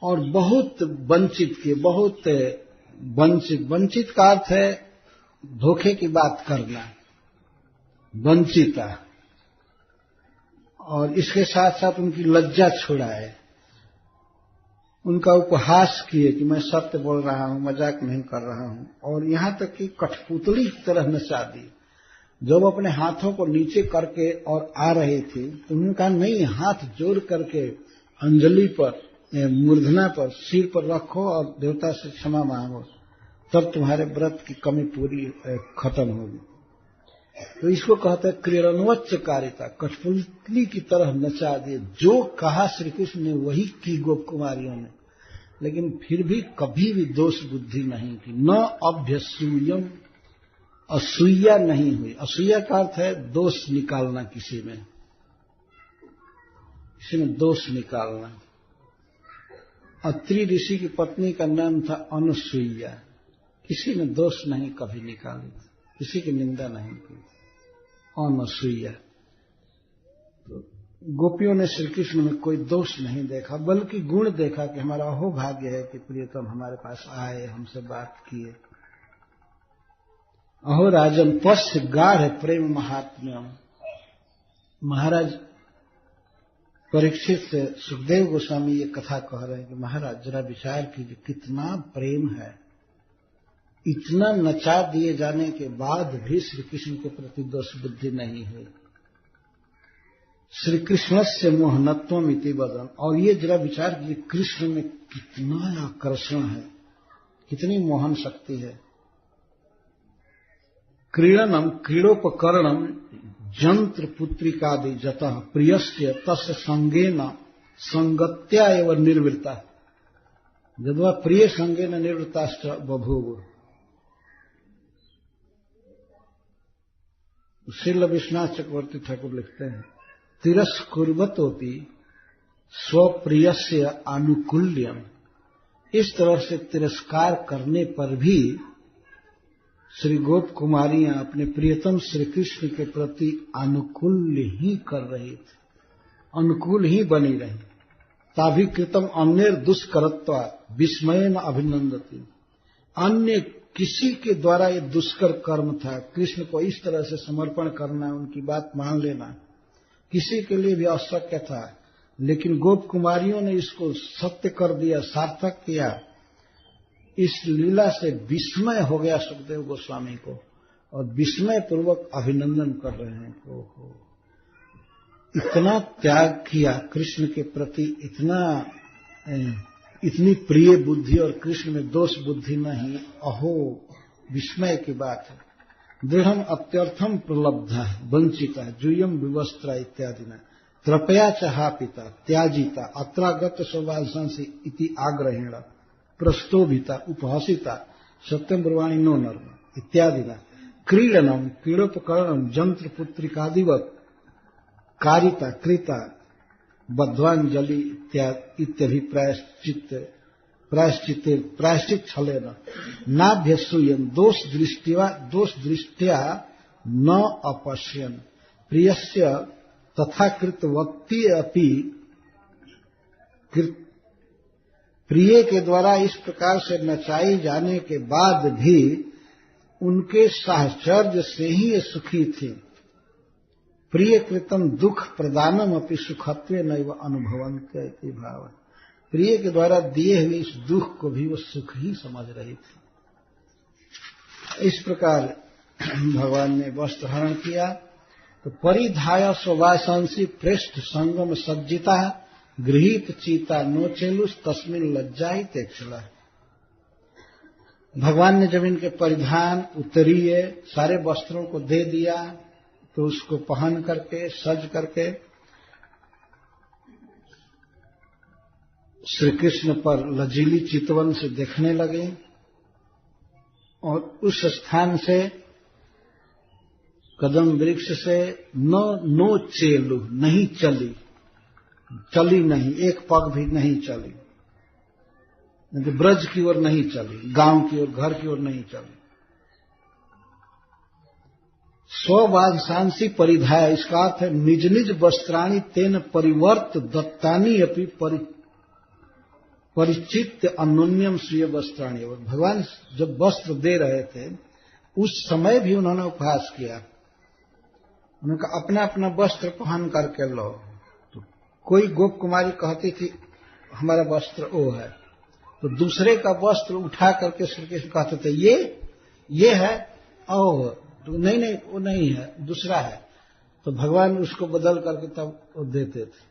और बहुत वंचित किए, बहुत वंचित का अर्थ है धोखे की बात करना, वंचिता, और इसके साथ साथ उनकी लज्जा छुड़ाए, उनका उपहास किए कि मैं सत्य बोल रहा हूं, मजाक नहीं कर रहा हूं, और यहां तक कि कठपुतली की तरह नचा दी। जब अपने हाथों को नीचे करके और आ रहे थे तो उन्होंने कहा नहीं, हाथ जोड़ करके अंजलि पर, मूर्धना पर, सिर पर रखो और देवता से क्षमा मांगो, तब तुम्हारे व्रत की कमी पूरी खत्म होगी। तो इसको कहते हैं क्रीड़नवच्च कारिता, कठपुतली की तरह नचा दिए। जो कहा श्री कृष्ण ने वही की गोप कुमारियों ने, लेकिन फिर भी कभी भी दोष बुद्धि नहीं की। न अभ्यसूयम, असूया नहीं हुई। असूया का अर्थ है दोष निकालना, किसी में दोष निकालना। अत्रि ऋषि की पत्नी का नाम था अनुसूया, किसी ने दोष नहीं कभी निकाली, किसी की निंदा नहीं की, अनुसूया। तो गोपियों ने श्री कृष्ण में कोई दोष नहीं देखा, बल्कि गुण देखा कि हमारा अहो भाग्य है कि प्रियतम हमारे पास आए, हमसे बात किए। अहो राजन पश्य गाढ़ प्रेम महात्म्यम। महाराज परीक्षित से सुखदेव गोस्वामी ये कथा कह रहे हैं कि महाराज जरा विचार कीजिए कितना प्रेम है। इतना नचा दिए जाने के बाद भी श्री कृष्ण के प्रति दोष बुद्धि नहीं हुई। श्री कृष्ण से मोहनत्वम इति वदन। और ये जरा विचार कीजिए कृष्ण में कितना आकर्षण है, कितनी मोहन शक्ति है। क्रीडनम क्रीडोपकरणम जंत्र पुत्रिकादि जतः प्रियस्य तस्य संगेन संगत्या एवं निर्वृत्ता यद्वा प्रिय संगेन निर्वृत्ताश्च बभूव। श्रील विश्वनाथ चक्रवर्ती ठाकुर लिखते हैं तिरस्कुर्वतोपि स्वप्रियस्य आनुकूल्यम। इस तरह से तिरस्कार करने पर भी श्री गोप कुमारियां अपने प्रियतम श्री कृष्ण के प्रति अनुकूल ही कर रही थी, अनुकूल ही बनी रही। ताभि कृतम अन्य दुष्करत्वा विस्मयेन अभिनंदती। अन्य किसी के द्वारा ये दुष्कर कर्म था, कृष्ण को इस तरह से समर्पण करना, उनकी बात मान लेना किसी के लिए भी अशक्य था, लेकिन गोप कुमारियों ने इसको सत्य कर दिया, सार्थक किया। इस लीला से विस्मय हो गया सुखदेव गोस्वामी को और विस्मय पूर्वक अभिनंदन कर रहे हैं। ओहो, इतना त्याग किया कृष्ण के प्रति, इतनी प्रिय बुद्धि और कृष्ण में दोष बुद्धि नहीं। अहो, विस्मय की बात है। दृढ़म अत्यर्थम प्रलब्धा वंचिता जूयम विवस्त्रा इत्यादि न त्रपया चहापिता त्याजिता अत्रागत सौभाषंसी इति आग्रहेण प्रस्तोभिता उपहसिता सत्यम ब्रवाणी नो नर्म इत्यादि न क्रीडनम क्रीडोपकरणम जंत्र पुत्रिकादिवत कारिता कृता बद्धांजलि प्रायश्चित छलेन नाभ्यसूयन दोष दृष्टिया न अपश्यन प्रियस्य तथाकृतवक्ति अपि प्रिय के द्वारा इस प्रकार से नचाई जाने के बाद भी उनके साहचर्य से ही ये सुखी थी। प्रिय कृतम दुख प्रदानम अपि सुखत्वे नैव अनुभवन्ते इति भाव। प्रिय के द्वारा दिए हुए इस दुख को भी वो सुख ही समझ रही थी। इस प्रकार भगवान ने वस्त्र हरण किया तो परिधाय स्ववासांसी पृष्ठ संगम सज्जिता गृहीत चीता नोचेलुस तस्मिन लज्जाई तेक्षला। भगवान ने जब इनके परिधान उत्तरीय सारे वस्त्रों को दे दिया तो उसको पहन करके सज करके श्री कृष्ण पर लजीली चितवन से देखने लगे और उस स्थान से कदम वृक्ष से नो चेलु नहीं चली नहीं, एक पग भी नहीं चली, ब्रज की ओर नहीं चली, गांव की ओर घर की ओर नहीं चली। स्ववांसांसी परिधाय, इसका अर्थ है निज निज वस्त्राणि तेन परिवर्त दत्तानी अपि परिचित अन्योन्यम स्वीय वस्त्राणि। और भगवान जब वस्त्र दे रहे थे उस समय भी उन्होंने उपहास किया। उन्होंने कहा अपना अपना वस्त्र पहन करके लो। तो कोई गोप कुमारी कहती थी हमारा वस्त्र वो है, तो दूसरे का वस्त्र उठा करके श्री कृष्ण कहते थे ये है, ओ तो नहीं वो नहीं है, दूसरा है। तो भगवान उसको बदल करके तब वो देते थे।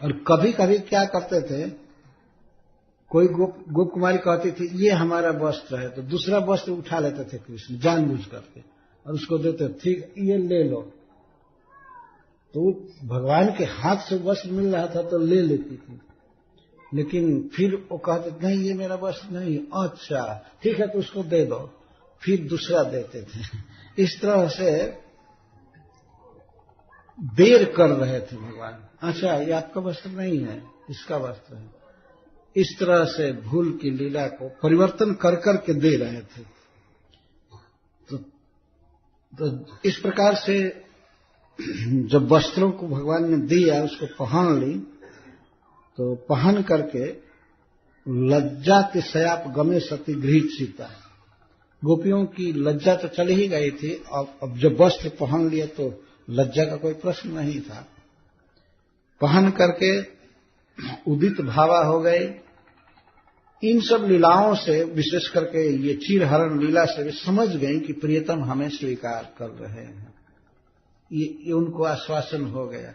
और कभी कभी क्या करते थे, कोई गोप कुमारी कहती थी ये हमारा वस्त्र है, तो दूसरा वस्त्र उठा लेते थे कृष्ण जानबूझ करके और उसको देते, ठीक ये ले लो। तो भगवान के हाथ से वस्त्र मिल रहा था तो ले लेती थी, लेकिन फिर वो कहते नहीं ये मेरा वस्त्र नहीं, अच्छा ठीक है तो उसको दे दो, फिर दूसरा देते थे। इस तरह से देर कर रहे थे भगवान। अच्छा ये आपका वस्त्र नहीं है, इसका वस्त्र है। इस तरह से भूल की लीला को परिवर्तन कर करके दे रहे थे। तो इस प्रकार से जब वस्त्रों को भगवान ने दिया, उसको पहन ली, तो पहन करके लज्जा के सयाप गमे सती गृहीत सीता, गोपियों की लज्जा तो चली ही गई थी। अब जब वस्त्र पहन लिए तो लज्जा का कोई प्रश्न नहीं था। पहन करके उदित भावा हो गए। इन सब लीलाओं से, विशेष करके ये चीरहरण लीला से वे समझ गई कि प्रियतम हमें स्वीकार कर रहे हैं। ये उनको आश्वासन हो गया।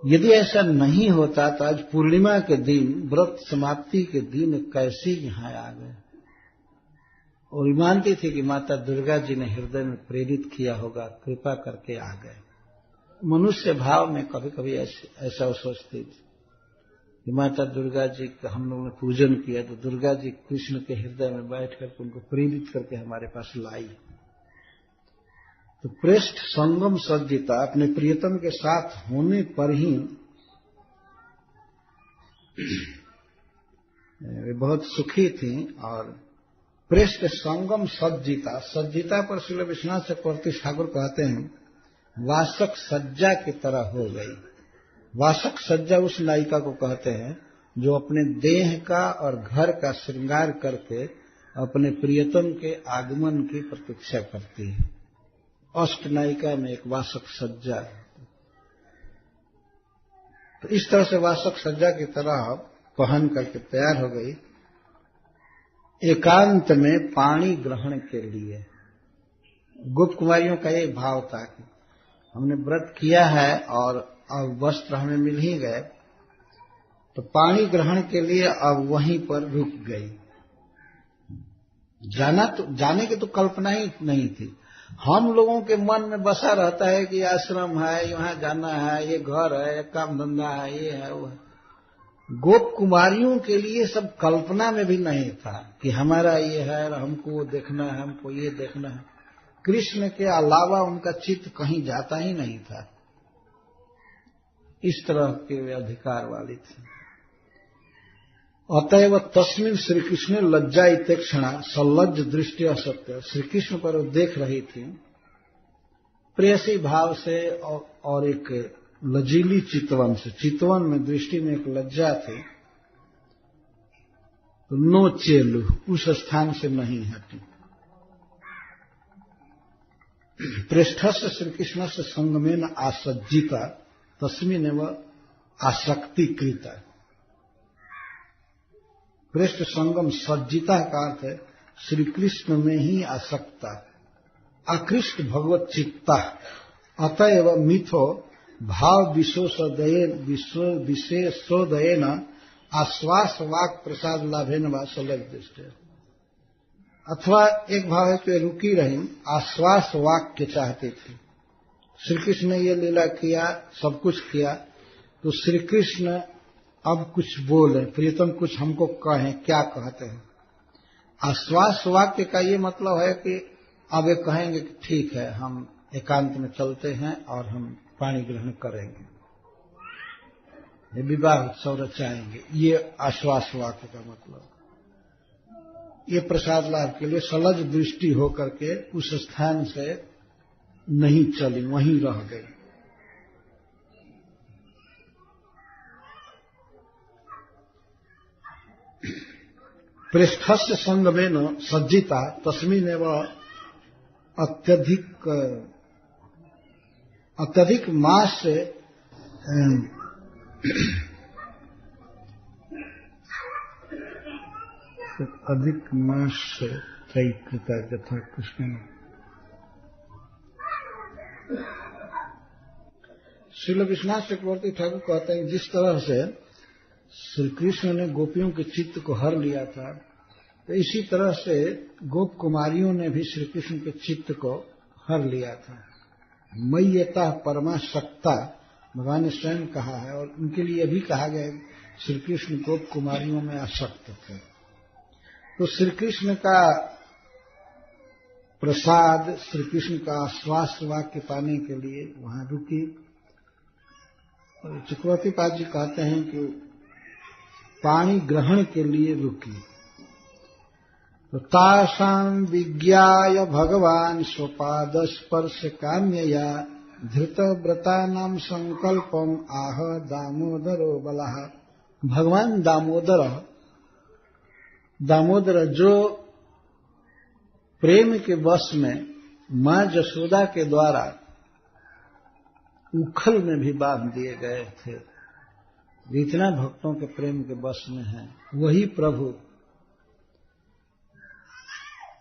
यदि ऐसा नहीं होता तो आज पूर्णिमा के दिन, व्रत समाप्ति के दिन कैसे यहां आ गए। और मानती थी कि माता दुर्गा जी ने हृदय में प्रेरित किया होगा, कृपा करके आ गए। मनुष्य भाव में कभी कभी ऐसा सोचती थी कि माता दुर्गा जी का हम लोगों ने पूजन किया तो दुर्गा जी कृष्ण के हृदय में बैठ करके उनको प्रेरित करके हमारे पास लाई। तो पृष्ठ संगम सज्जिता, अपने प्रियतम के साथ होने पर ही वे बहुत सुखी थी। और पृष्ठ संगम सज्जिता, सज्जिता पर श्रील विश्वनाथ चक्रवर्ती ठाकुर कहते हैं वासक सज्जा की तरह हो गई। वासक सज्जा उस नायिका को कहते हैं जो अपने देह का और घर का श्रृंगार करके अपने प्रियतम के आगमन की प्रतीक्षा करती है। अष्ट नायिका में एक वासक सज्जा है। तो इस तरह से वासक सज्जा की तरह पहन करके तैयार हो गई, एकांत में पानी ग्रहण के लिए। गोप कुमारियों का ये भाव था कि हमने व्रत किया है और अब वस्त्र हमें मिल ही गए, तो पानी ग्रहण के लिए अब वहीं पर रुक गई। जाने की तो कल्पना ही नहीं थी। हम लोगों के मन में बसा रहता है कि आश्रम है, यहां जाना है, ये घर है, काम धंधा है, ये है वो है। गोप कुमारियों के लिए सब कल्पना में भी नहीं था कि हमारा ये है, हमको वो देखना है, हमको ये देखना है। कृष्ण के अलावा उनका चित्त कहीं जाता ही नहीं था। इस तरह के वे अधिकार वाली थी। अतएव तस्मिन श्री कृष्ण लज्जा इतेक्षणा सल्लज दृष्टि असत्य। श्री कृष्ण पर वो देख रही थी प्रेयसी भाव से और एक लजीली चितवन से। चितवन में, दृष्टि में एक लज्जा थी। तो नो चेलु, उस स्थान से नहीं हटी। पृष्ठस्य श्री कृष्ण से संगमेन आसज्जिता तस्मिन एवं आसक्तिकृता। पृष्ठ संगम सज्जिता का अर्थ है श्री कृष्ण में ही आसक्ता, आकृष्ट भगवत चित्ता। अतएव मिथो भाव विशेषोदयेन आश्वास वाक प्रसाद लाभेन वा सलग दृष्टि। अथवा एक भाव है कि रुकी रही, आश्वास वाक्य चाहती थी। श्री कृष्ण ने ये लीला किया, सब कुछ किया, तो श्री कृष्ण अब कुछ बोले, प्रियतम कुछ हमको कहें, क्या कहते हैं। आश्वास वाक्य का ये मतलब है कि अब ये कहेंगे कि ठीक है, हम एकांत में चलते हैं और हम पानी ग्रहण करेंगे, ये विवाह उत्सव रचाएंगे। ये आश्वास वाक्य का मतलब। ये प्रसाद लाभ के लिए सलज दृष्टि होकर के उस स्थान से नहीं चली, वहीं रह गई। पृष्ठस्य संगमेन सज्जिता तस्मिन एवं अत्यधिक मास से अधिक मास से त्रैकृता यथा कृष्ण। श्रील विश्वनाथ चक्रवर्ती ठाकुर कहते हैं जिस तरह से श्री कृष्ण ने गोपियों के चित्त को हर लिया था, तो इसी तरह से गोप कुमारियों ने भी श्री कृष्ण के चित्त को हर लिया था। मय्यता परमाशक्ता भगवान ने स्वयं कहा है, और उनके लिए भी कहा गया है श्री कृष्ण गोप कुमारियों में आसक्त थे। तो श्री कृष्ण का प्रसाद, श्री कृष्ण का आश्वास वाक्य पाने के लिए वहां रुकी। और चक्रवर्ती पाद जी कहते हैं कि पानी ग्रहण के लिए रुकी। तो तासाम विज्ञाय भगवान स्वपाद स्पर्श काम्यया धृत व्रता नाम संकल्पम आह दामोदरो बलः। भगवान दामोदर जो प्रेम के वश में मां जशोदा के द्वारा उखल में भी बांध दिए गए थे। जितना भक्तों के प्रेम के वश में है वही प्रभु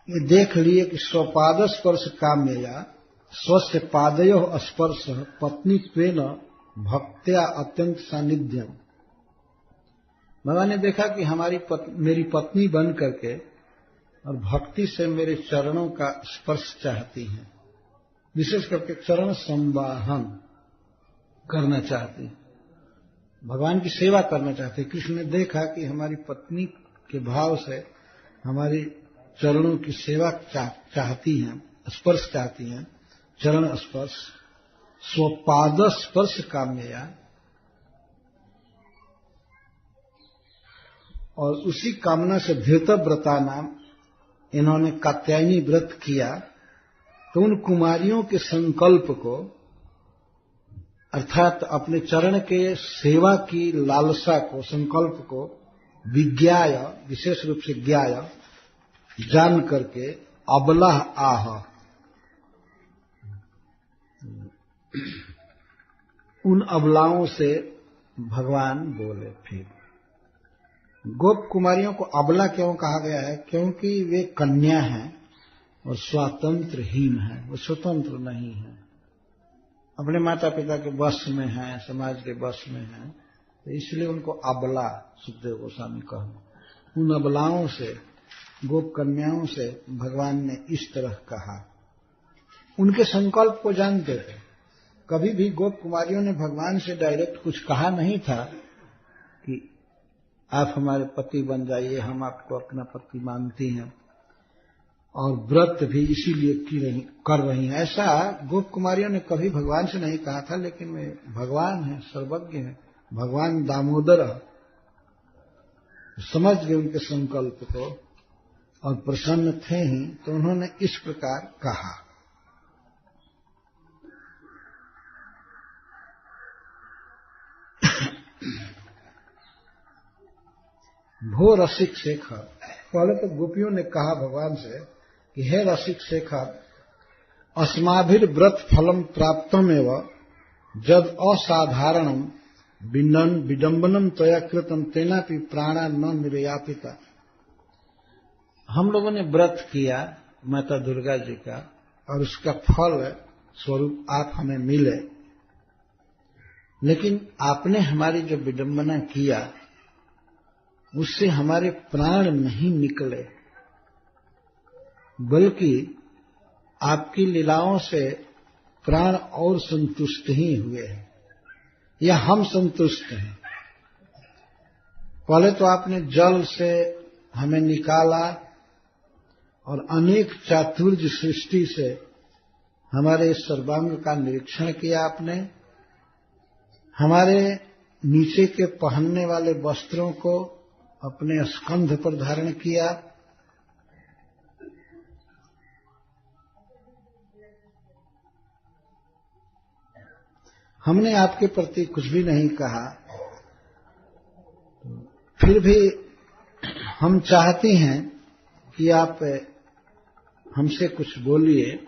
ये देख लिए कि स्वपाद स्पर्श काम्यया स्वस्य पादयो स्पर्श पत्नी त्वेन भक्त्या अत्यंत सानिध्यम। भगवान ने देखा कि मेरी पत्नी बन करके और भक्ति से मेरे चरणों का स्पर्श चाहती हैं, विशेष करके चरण संवाहन करना चाहती हैं, भगवान की सेवा करना चाहते हैं। कृष्ण ने देखा कि हमारी पत्नी के भाव से हमारी चरणों की सेवा चाहती हैं, स्पर्श चाहती हैं, चरण स्पर्श स्वपाद स्पर्श काम्यया, और उसी कामना से धृतव्रता नाम इन्होंने कात्यायनी व्रत किया। तो उन कुमारियों के संकल्प को अर्थात अपने चरण के सेवा की लालसा को, संकल्प को विज्ञाय, विशेष रूप से ज्ञाय जान करके अबला आह, उन अबलाओं से भगवान बोले। फिर गोप कुमारियों को अबला क्यों कहा गया है? क्योंकि वे कन्या हैं और स्वातंत्रहीन हैं, वो स्वतंत्र नहीं है, अपने माता पिता के वश में हैं, समाज के वश में हैं, तो इसलिए उनको अबला सुखदेव गोस्वामी कहा। उन अबलाओं से, गोप कन्याओं से भगवान ने इस तरह कहा। उनके संकल्प को जानते थे। कभी भी गोप कुमारियों ने भगवान से डायरेक्ट कुछ कहा नहीं था कि आप हमारे पति बन जाइए, हम आपको अपना पति मानती हैं, और व्रत भी इसीलिए कर रही हैं, ऐसा गोप कुमारियों ने कभी भगवान से नहीं कहा था। लेकिन वे भगवान हैं, सर्वज्ञ हैं, भगवान दामोदर समझ गए उनके संकल्प को और प्रसन्न थे ही, तो उन्होंने इस प्रकार कहा। भो रसिक शेखर, पहले तो गोपियों ने कहा भगवान से कि हे रसिक शेखर, अस्माभिर व्रत फलम प्राप्तमेव जद असाधारणम विडंबनम त्वया कृतम तेनापि प्राणा न निर्यापिता। हम लोगों ने व्रत किया माता दुर्गा जी का, और उसका फल स्वरूप आप हमें मिले, लेकिन आपने हमारी जो विडंबना किया उससे हमारे प्राण नहीं निकले, बल्कि आपकी लीलाओं से प्राण और संतुष्ट ही हुए हैं, या हम संतुष्ट हैं। पहले तो आपने जल से हमें निकाला और अनेक चातुर्य सृष्टि से हमारे सर्वांग का निरीक्षण किया आपने, हमारे नीचे के पहनने वाले वस्त्रों को अपने स्कंध पर धारण किया, हमने आपके प्रति कुछ भी नहीं कहा। फिर भी हम चाहते हैं कि आप हमसे कुछ बोलिए,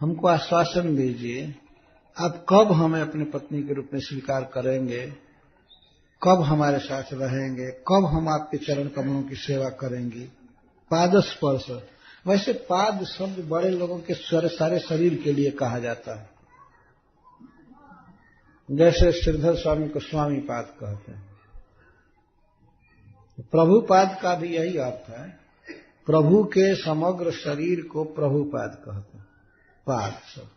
हमको आश्वासन दीजिए, आप कब हमें अपने पत्नी के रूप में स्वीकार करेंगे, कब हमारे साथ रहेंगे, कब हम आपके चरण कमलों की सेवा करेंगी। पाद स्पर्श, वैसे पाद शब्द बड़े लोगों के सारे शरीर के लिए कहा जाता है, जैसे श्रीधर स्वामी को स्वामी पाद कहते हैं। प्रभुपाद का भी यही अर्थ है, प्रभु के समग्र शरीर को प्रभुपाद कहते हैं। पाद सब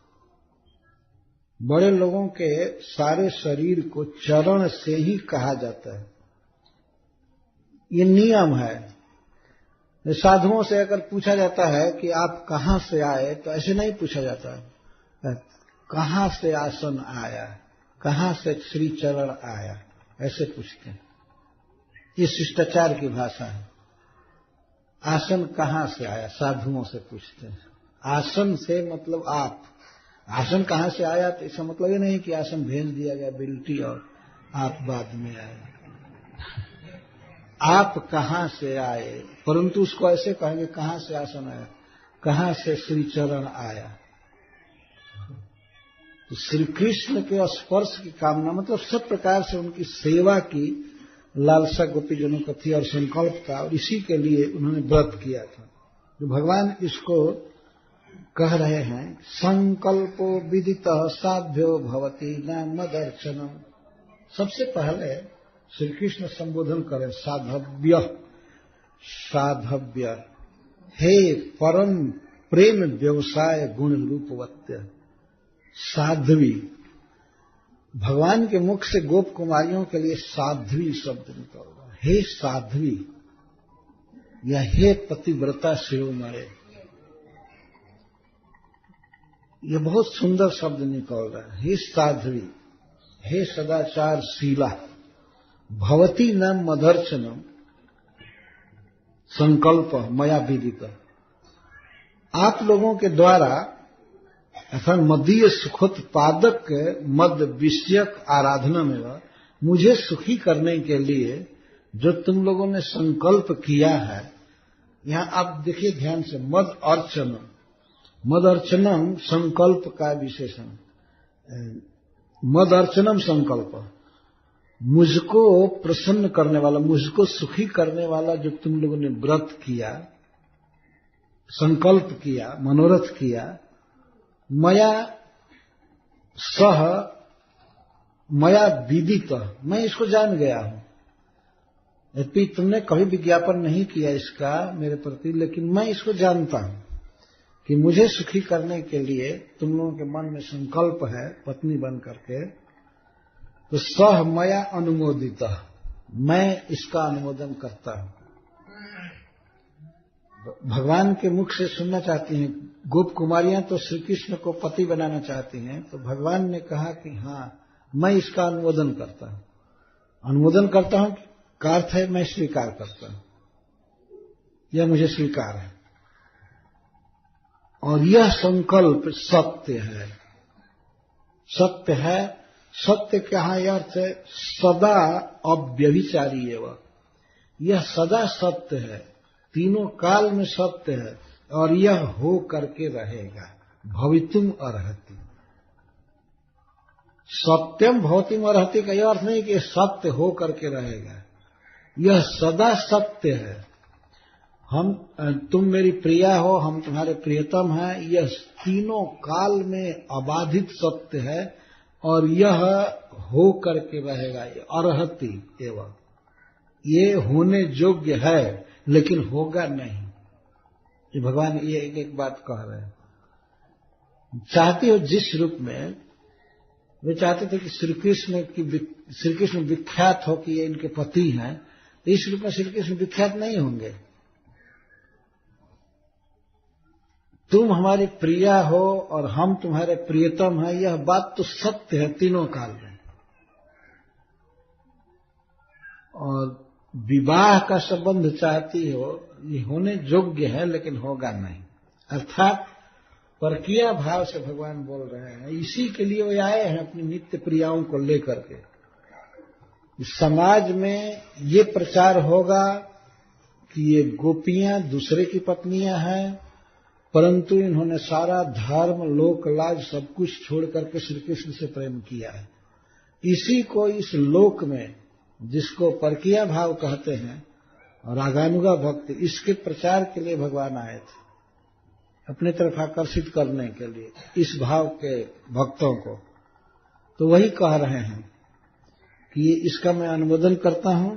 बड़े लोगों के सारे शरीर को चरण से ही कहा जाता है, ये नियम है। साधुओं से अगर पूछा जाता है कि आप कहां से आए, तो ऐसे नहीं पूछा जाता है कहां से आसन आया, कहां से श्री चरण आया, ऐसे पूछते हैं। ये शिष्टाचार की भाषा है। आसन कहां से आया, साधुओं से पूछते हैं। आसन से मतलब आप, आसन कहां से आया, तो इसका मतलब ये नहीं कि आसन भेज दिया गया बिल्टी और आप बाद में आए। आप कहां से आए, परंतु उसको ऐसे कहेंगे कहां से आसन आया, कहां से श्री चरण आया। तो श्री कृष्ण के स्पर्श की कामना, मतलब सब प्रकार से उनकी सेवा की लालसा गोपीजनों को थी और संकल्प था, और इसी के लिए उन्होंने व्रत किया था। तो भगवान इसको कह रहे हैं, संकल्पो विदितः साध्यो भवति न मदर्शनम। सबसे पहले श्री कृष्ण संबोधन करें साधव्य, साधव्य, हे परम प्रेम व्यवसाय गुण रूपवत्य। साध्वी, भगवान के मुख से गोप कुमारियों के लिए साध्वी शब्द निकल रहा है। हे साध्वी या हे पतिव्रता शिरोमणे, ये बहुत सुंदर शब्द निकल रहा है। हे साध्वी, हे सदाचार शीला, भवती न मदर्शनम संकल्प मया विदित। आप लोगों के द्वारा अर्थात मदीय सुखोत्पादक मद विषयक आराधना में मुझे सुखी करने के लिए जो तुम लोगों ने संकल्प किया है, यहां आप देखिए ध्यान से, मद अर्चनम, मद अर्चनम संकल्प का विशेषण। मद अर्चनम संकल्प, मुझको प्रसन्न करने वाला, मुझको सुखी करने वाला जो तुम लोगों ने व्रत किया, संकल्प किया, मनोरथ किया, मया सह मया विदित, मैं इसको जान गया हूं। यद्यपि तुमने कभी विज्ञापन नहीं किया इसका मेरे प्रति, लेकिन मैं इसको जानता हूं कि मुझे सुखी करने के लिए तुम लोगों के मन में संकल्प है पत्नी बन करके, तो सह मया अनुमोदित, मैं इसका अनुमोदन करता हूं। भगवान के मुख से सुनना चाहती हैं गोप कुमारियां, तो श्री कृष्ण को पति बनाना चाहती हैं, तो भगवान ने कहा कि हां मैं इसका अनुमोदन करता हूं। अनुमोदन करता हूं का अर्थ है मैं स्वीकार करता हूं, यह मुझे स्वीकार है, और यह संकल्प सत्य है। सत्य है, सत्य क्या है अर्थ है, सदा अव्यभिचारी एवं, यह सदा सत्य है, तीनों काल में सत्य है, और यह हो करके रहेगा। भवितुम अर्हति, सत्यम भवतिम अर्हति का यह अर्थ नहीं कि सत्य हो करके रहेगा, यह सदा सत्य है। तुम मेरी प्रिया हो, हम तुम्हारे प्रियतम हैं, यह तीनों काल में अबाधित सत्य है, और यह हो करके रहेगा। अर्हति एवं, ये होने योग्य है लेकिन होगा नहीं। ये भगवान ये एक बात कह रहे हैं। चाहते हो जिस रूप में वे चाहते थे कि श्री कृष्ण विख्यात हो कि ये इनके पति हैं, तो इस रूप में श्री कृष्ण विख्यात नहीं होंगे। तुम हमारी प्रिया हो और हम तुम्हारे प्रियतम हैं, यह बात तो सत्य है तीनों काल में। और विवाह का संबंध चाहती हो, ये होने योग्य है लेकिन होगा नहीं। अर्थात परकीय भाव से भगवान बोल रहे हैं, इसी के लिए वो आए हैं अपनी नित्य प्रियाओं को लेकर के। समाज में ये प्रचार होगा कि ये गोपियां दूसरे की पत्नियां हैं, परंतु इन्होंने सारा धर्म लोक लाज सब कुछ छोड़ करके श्री कृष्ण से प्रेम किया है। इसी को इस लोक में, जिसको परकीय भाव कहते हैं और रागानुगा भक्ति, इसके प्रचार के लिए भगवान आए थे, अपने तरफ आकर्षित करने के लिए इस भाव के भक्तों को। तो वही कह रहे हैं कि इसका मैं अनुमोदन करता हूं।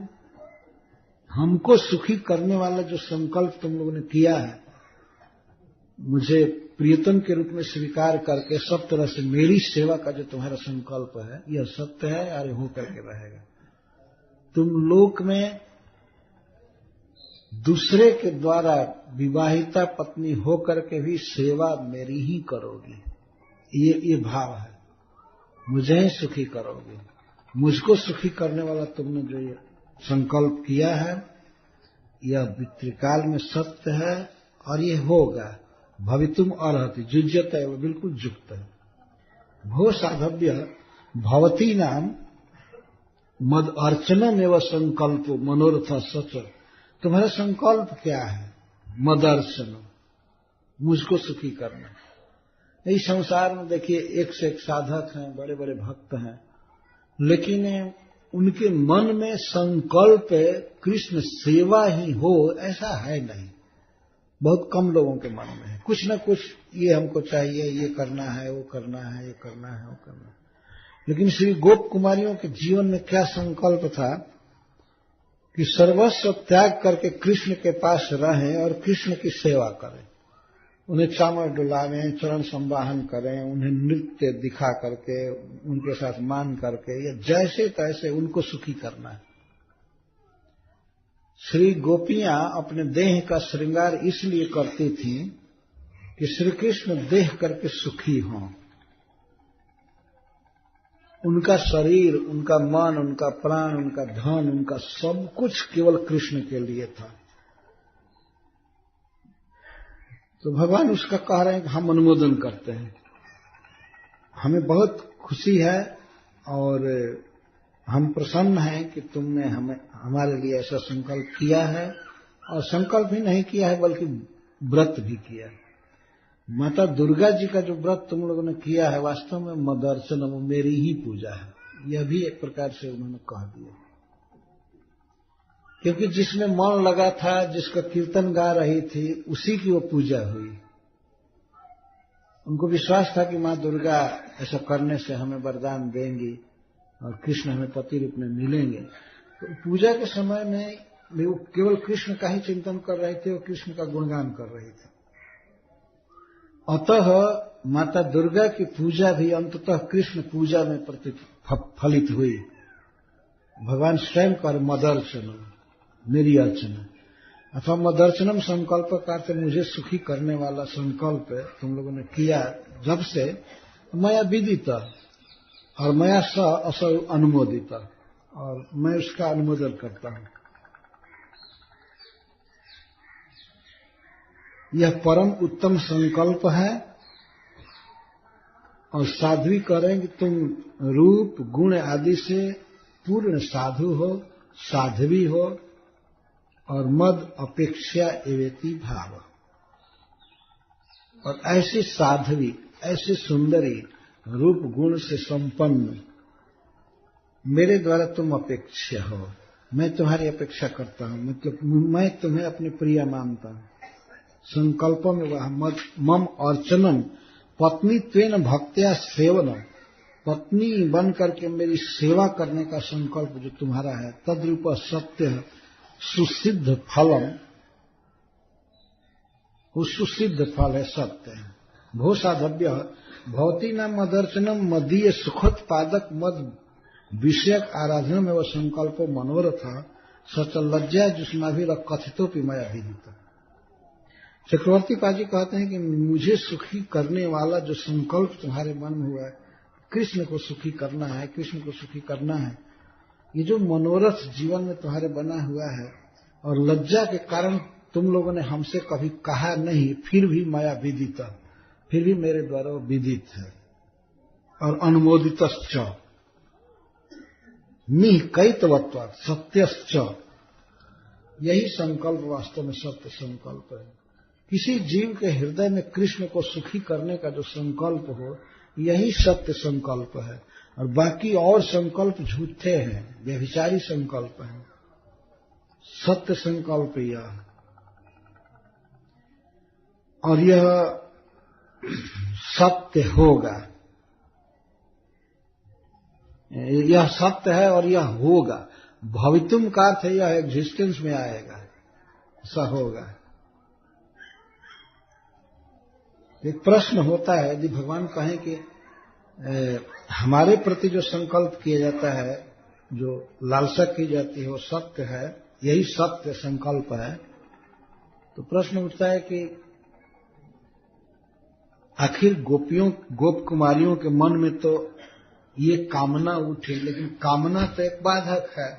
हमको सुखी करने वाला जो संकल्प तुम लोगों ने किया है, मुझे प्रियतम के रूप में स्वीकार करके सब तरह से मेरी सेवा का जो तुम्हारा संकल्प है, यह सत्य है और हो करके रहेगा। तुम लोक में दूसरे के द्वारा विवाहिता पत्नी हो करके भी सेवा मेरी ही करोगी, ये भाव है। मुझे ही सुखी करोगे, मुझको सुखी करने वाला तुमने जो ये संकल्प किया है, यह पितृकाल में सत्य है और ये होगा। भवितुम अर्हति, जुज्यत है, वो बिल्कुल युक्त है। भो साधव्य भवती नाम मद अर्चनम एवं संकल्प मनोरथ सच। तुम्हारा संकल्प क्या है? मदर्शन, मुझको सुखी करना। इस संसार में देखिए एक से एक साधक हैं, बड़े बड़े भक्त हैं, लेकिन उनके मन में संकल्प कृष्ण सेवा ही हो ऐसा है नहीं। बहुत कम लोगों के मन में है कुछ न कुछ, ये हमको चाहिए, ये करना है, वो करना है, ये करना है, वो करना है। लेकिन श्री गोप कुमारियों के जीवन में क्या संकल्प था कि सर्वस्व त्याग करके कृष्ण के पास रहें और कृष्ण की सेवा करें। उन्हें चामर डुलावें, चरण संवाहन करें, उन्हें नृत्य दिखा करके, उनके साथ मान करके, या जैसे तैसे उनको सुखी करना है। श्री गोपियां अपने देह का श्रृंगार इसलिए करती थीं कि श्री कृष्ण देख करके सुखी हों। उनका शरीर, उनका मन, उनका प्राण, उनका धन, उनका सब कुछ केवल कृष्ण के लिए था। तो भगवान उसका कह रहे हैं कि हम अनुमोदन करते हैं, हमें बहुत खुशी है और हम प्रसन्न हैं कि तुमने हमारे लिए ऐसा संकल्प किया है, और संकल्प ही नहीं किया है बल्कि व्रत भी किया है। माता दुर्गा जी का जो व्रत तुम लोगों ने किया है वास्तव में मदर्शनम, मेरी ही पूजा है, यह भी एक प्रकार से उन्होंने कह दिया। क्योंकि जिसमें मन लगा था, जिसका कीर्तन गा रही थी, उसी की वो पूजा हुई। उनको विश्वास था कि मां दुर्गा ऐसा करने से हमें वरदान देंगी और कृष्ण हमें पति रूप में मिलेंगे। तो पूजा के समय में वो केवल कृष्ण का ही चिंतन कर रहे थे और कृष्ण का गुणगान कर रहे थे। अतः माता दुर्गा की पूजा भी अंततः कृष्ण पूजा में प्रतिफलित हुई। भगवान स्वयं कर मदर्शनम, मेरी अर्चना, अथवा मदर्शनम संकल्प का अर्थ मुझे सुखी करने वाला संकल्प तुम लोगों ने किया जब से, मया विदिता और मया स असौ अनुमोदिता, और मैं उसका अनुमोदन करता हूं। यह परम उत्तम संकल्प है। और साध्वी करें कि तुम रूप गुण आदि से पूर्ण साधु हो, साध्वी हो, और मद अपेक्षा एवेति भाव। और ऐसी साध्वी, ऐसी सुंदरी, रूप गुण से संपन्न मेरे द्वारा तुम अपेक्षा हो, मैं तुम्हारी अपेक्षा करता हूं, मतलब मैं तुम्हें अपनी प्रिय मानता हूं। संकल्प में वह मम अर्चनम पत्नी त्वेन भक्त्या सेवनम, पत्नी बन करके मेरी सेवा करने का संकल्प जो तुम्हारा है, तद्रूप सत्य सुसिद्ध फलम, वो सुसिद्ध फल है, सत्य है। भो साधव्य भवती नाम मदर्चनम मदीय सुखद पादक मद विषयक आराधना में वह संकल्प मनोरथ सच लज्जा जुष्माभिर कथितोपि मया विदित। चक्रवर्ती पाजी कहते हैं कि मुझे सुखी करने वाला जो संकल्प तुम्हारे मन में हुआ है, कृष्ण को सुखी करना है, कृष्ण को सुखी करना है, ये जो मनोरथ जीवन में तुम्हारे बना हुआ है, और लज्जा के कारण तुम लोगों ने हमसे कभी कहा नहीं, फिर भी माया विदित, फिर भी मेरे द्वारा वो विदित है और अनुमोदितश्च निकैतवत्वात् सत्यश्च। यही संकल्प वास्तव में सत्य संकल्प है। किसी जीव के हृदय में कृष्ण को सुखी करने का जो संकल्प हो, यही सत्य संकल्प है, और बाकी और संकल्प झूठे हैं, व्यभिचारी संकल्प हैं। सत्य संकल्प यह, और यह सत्य होगा, यह सत्य है और यह होगा। भवितुम का अर्थ है यह एग्जिस्टेंस में आएगा, ऐसा होगा। एक प्रश्न होता है, यदि भगवान कहें कि हमारे प्रति जो संकल्प किया जाता है, जो लालसा की जाती है, वो सत्य है, यही सत्य संकल्प है, तो प्रश्न उठता है कि आखिर गोप कुमारियों के मन में तो ये कामना उठी, लेकिन कामना तो एक बाधक है।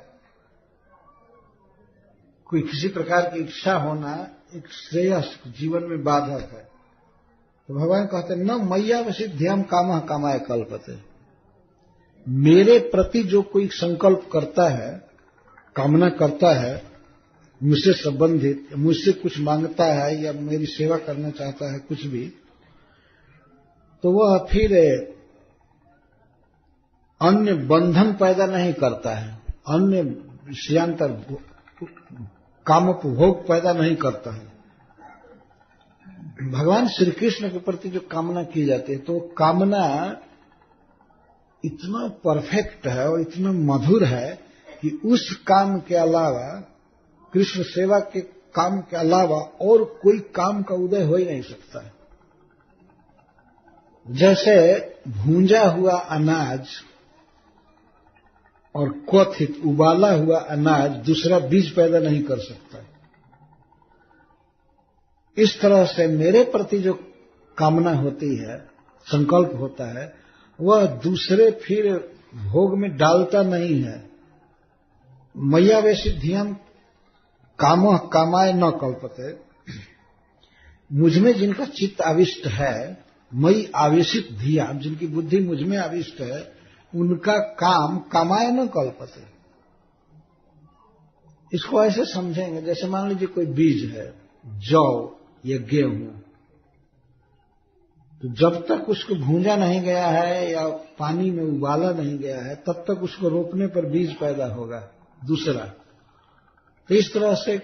कोई किसी प्रकार की इच्छा होना एक श्रेयस जीवन में बाधक है। तो भगवान कहते हैं न मैया सिद्ध्यम कामः कामाय कल्पते, मेरे प्रति जो कोई संकल्प करता है, कामना करता है, मुझसे संबंधित, मुझसे कुछ मांगता है या मेरी सेवा करना चाहता है कुछ भी, तो वह फिर अन्य बंधन पैदा नहीं करता है, अन्य विषयांतर कामोपभोग पैदा नहीं करता है। भगवान श्री कृष्ण के प्रति जो कामना की जाती है, तो कामना इतना परफेक्ट है और इतना मधुर है कि उस काम के अलावा, कृष्ण सेवा के काम के अलावा और कोई काम का उदय हो ही नहीं सकता है। जैसे भूंजा हुआ अनाज और क्वथित उबाला हुआ अनाज दूसरा बीज पैदा नहीं कर सकता है, इस तरह से मेरे प्रति जो कामना होती है, संकल्प होता है, वह दूसरे फिर भोग में डालता नहीं है। मय्यावेशित धियम कामः कामाय न कल्पते, मुझमें जिनका चित्त आविष्ट है, मई आवेशित धिया, जिनकी बुद्धि मुझमें आविष्ट है, उनका काम कामाय न कल्पते। इसको ऐसे समझेंगे, जैसे मान लीजिए कोई बीज है, जौ या गेहूं, तो जब तक उसको भूंजा नहीं गया है या पानी में उबाला नहीं गया है, तब तक उसको रोपने पर बीज पैदा होगा दूसरा। तो इस तरह से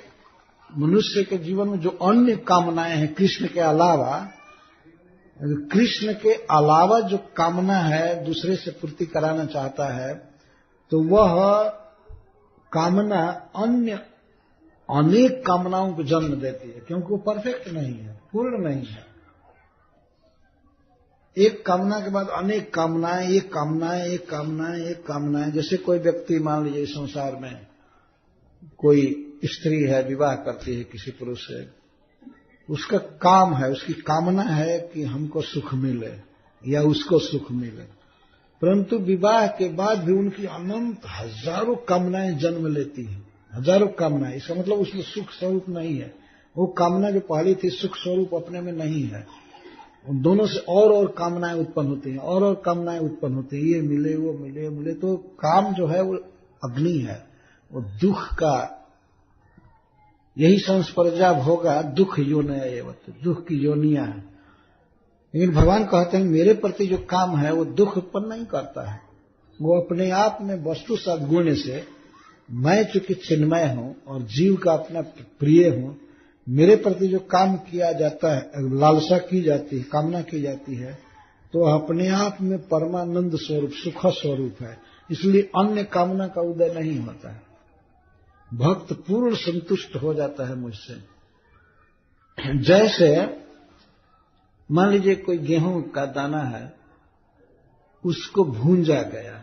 मनुष्य के जीवन में जो अन्य कामनाएं हैं कृष्ण के अलावा, कृष्ण के अलावा जो कामना है दूसरे से पूर्ति कराना चाहता है, तो वह कामना अन्य अनेक कामनाओं को जन्म देती है, क्योंकि वो परफेक्ट नहीं है, पूर्ण नहीं है। एक कामना के बाद अनेक कामनाएं, एक कामनाएं, एक कामनाएं, एक कामनाएं। जैसे कोई व्यक्ति मान लीजिए संसार में कोई स्त्री है, विवाह करती है किसी पुरुष से, उसका काम है, उसकी कामना है कि हमको सुख मिले या उसको सुख मिले, परंतु विवाह के बाद भी उनकी अनंत हजारों कामनाएं जन्म लेती हैं, हजारों कामनाएं। इसका मतलब उसमें सुख स्वरूप नहीं है। वो कामना जो पहली थी सुख स्वरूप अपने में नहीं है, उन दोनों से और कामनाएं उत्पन्न होती हैं, और कामनाएं उत्पन्न होती हैं, ये मिले वो मिले वो मिले। तो काम जो है वो अग्नि है, वो दुख का, यही संस्पर्जा होगा दुख योनय, दुख की योनियां है। लेकिन भगवान कहते हैं मेरे प्रति जो काम है वो दुख उत्पन्न नहीं करता है, वो अपने आप में वस्तु सद्गुण से, मैं चूंकि चिन्मय हूं और जीव का अपना प्रिय हूं, मेरे प्रति जो काम किया जाता है, लालसा की जाती है, कामना की जाती है, तो अपने आप में परमानंद स्वरूप, सुख स्वरूप है। इसलिए अन्य कामना का उदय नहीं होता है। भक्त पूर्ण संतुष्ट हो जाता है मुझसे। जैसे मान लीजिए कोई गेहूं का दाना है, उसको भूंजा गया,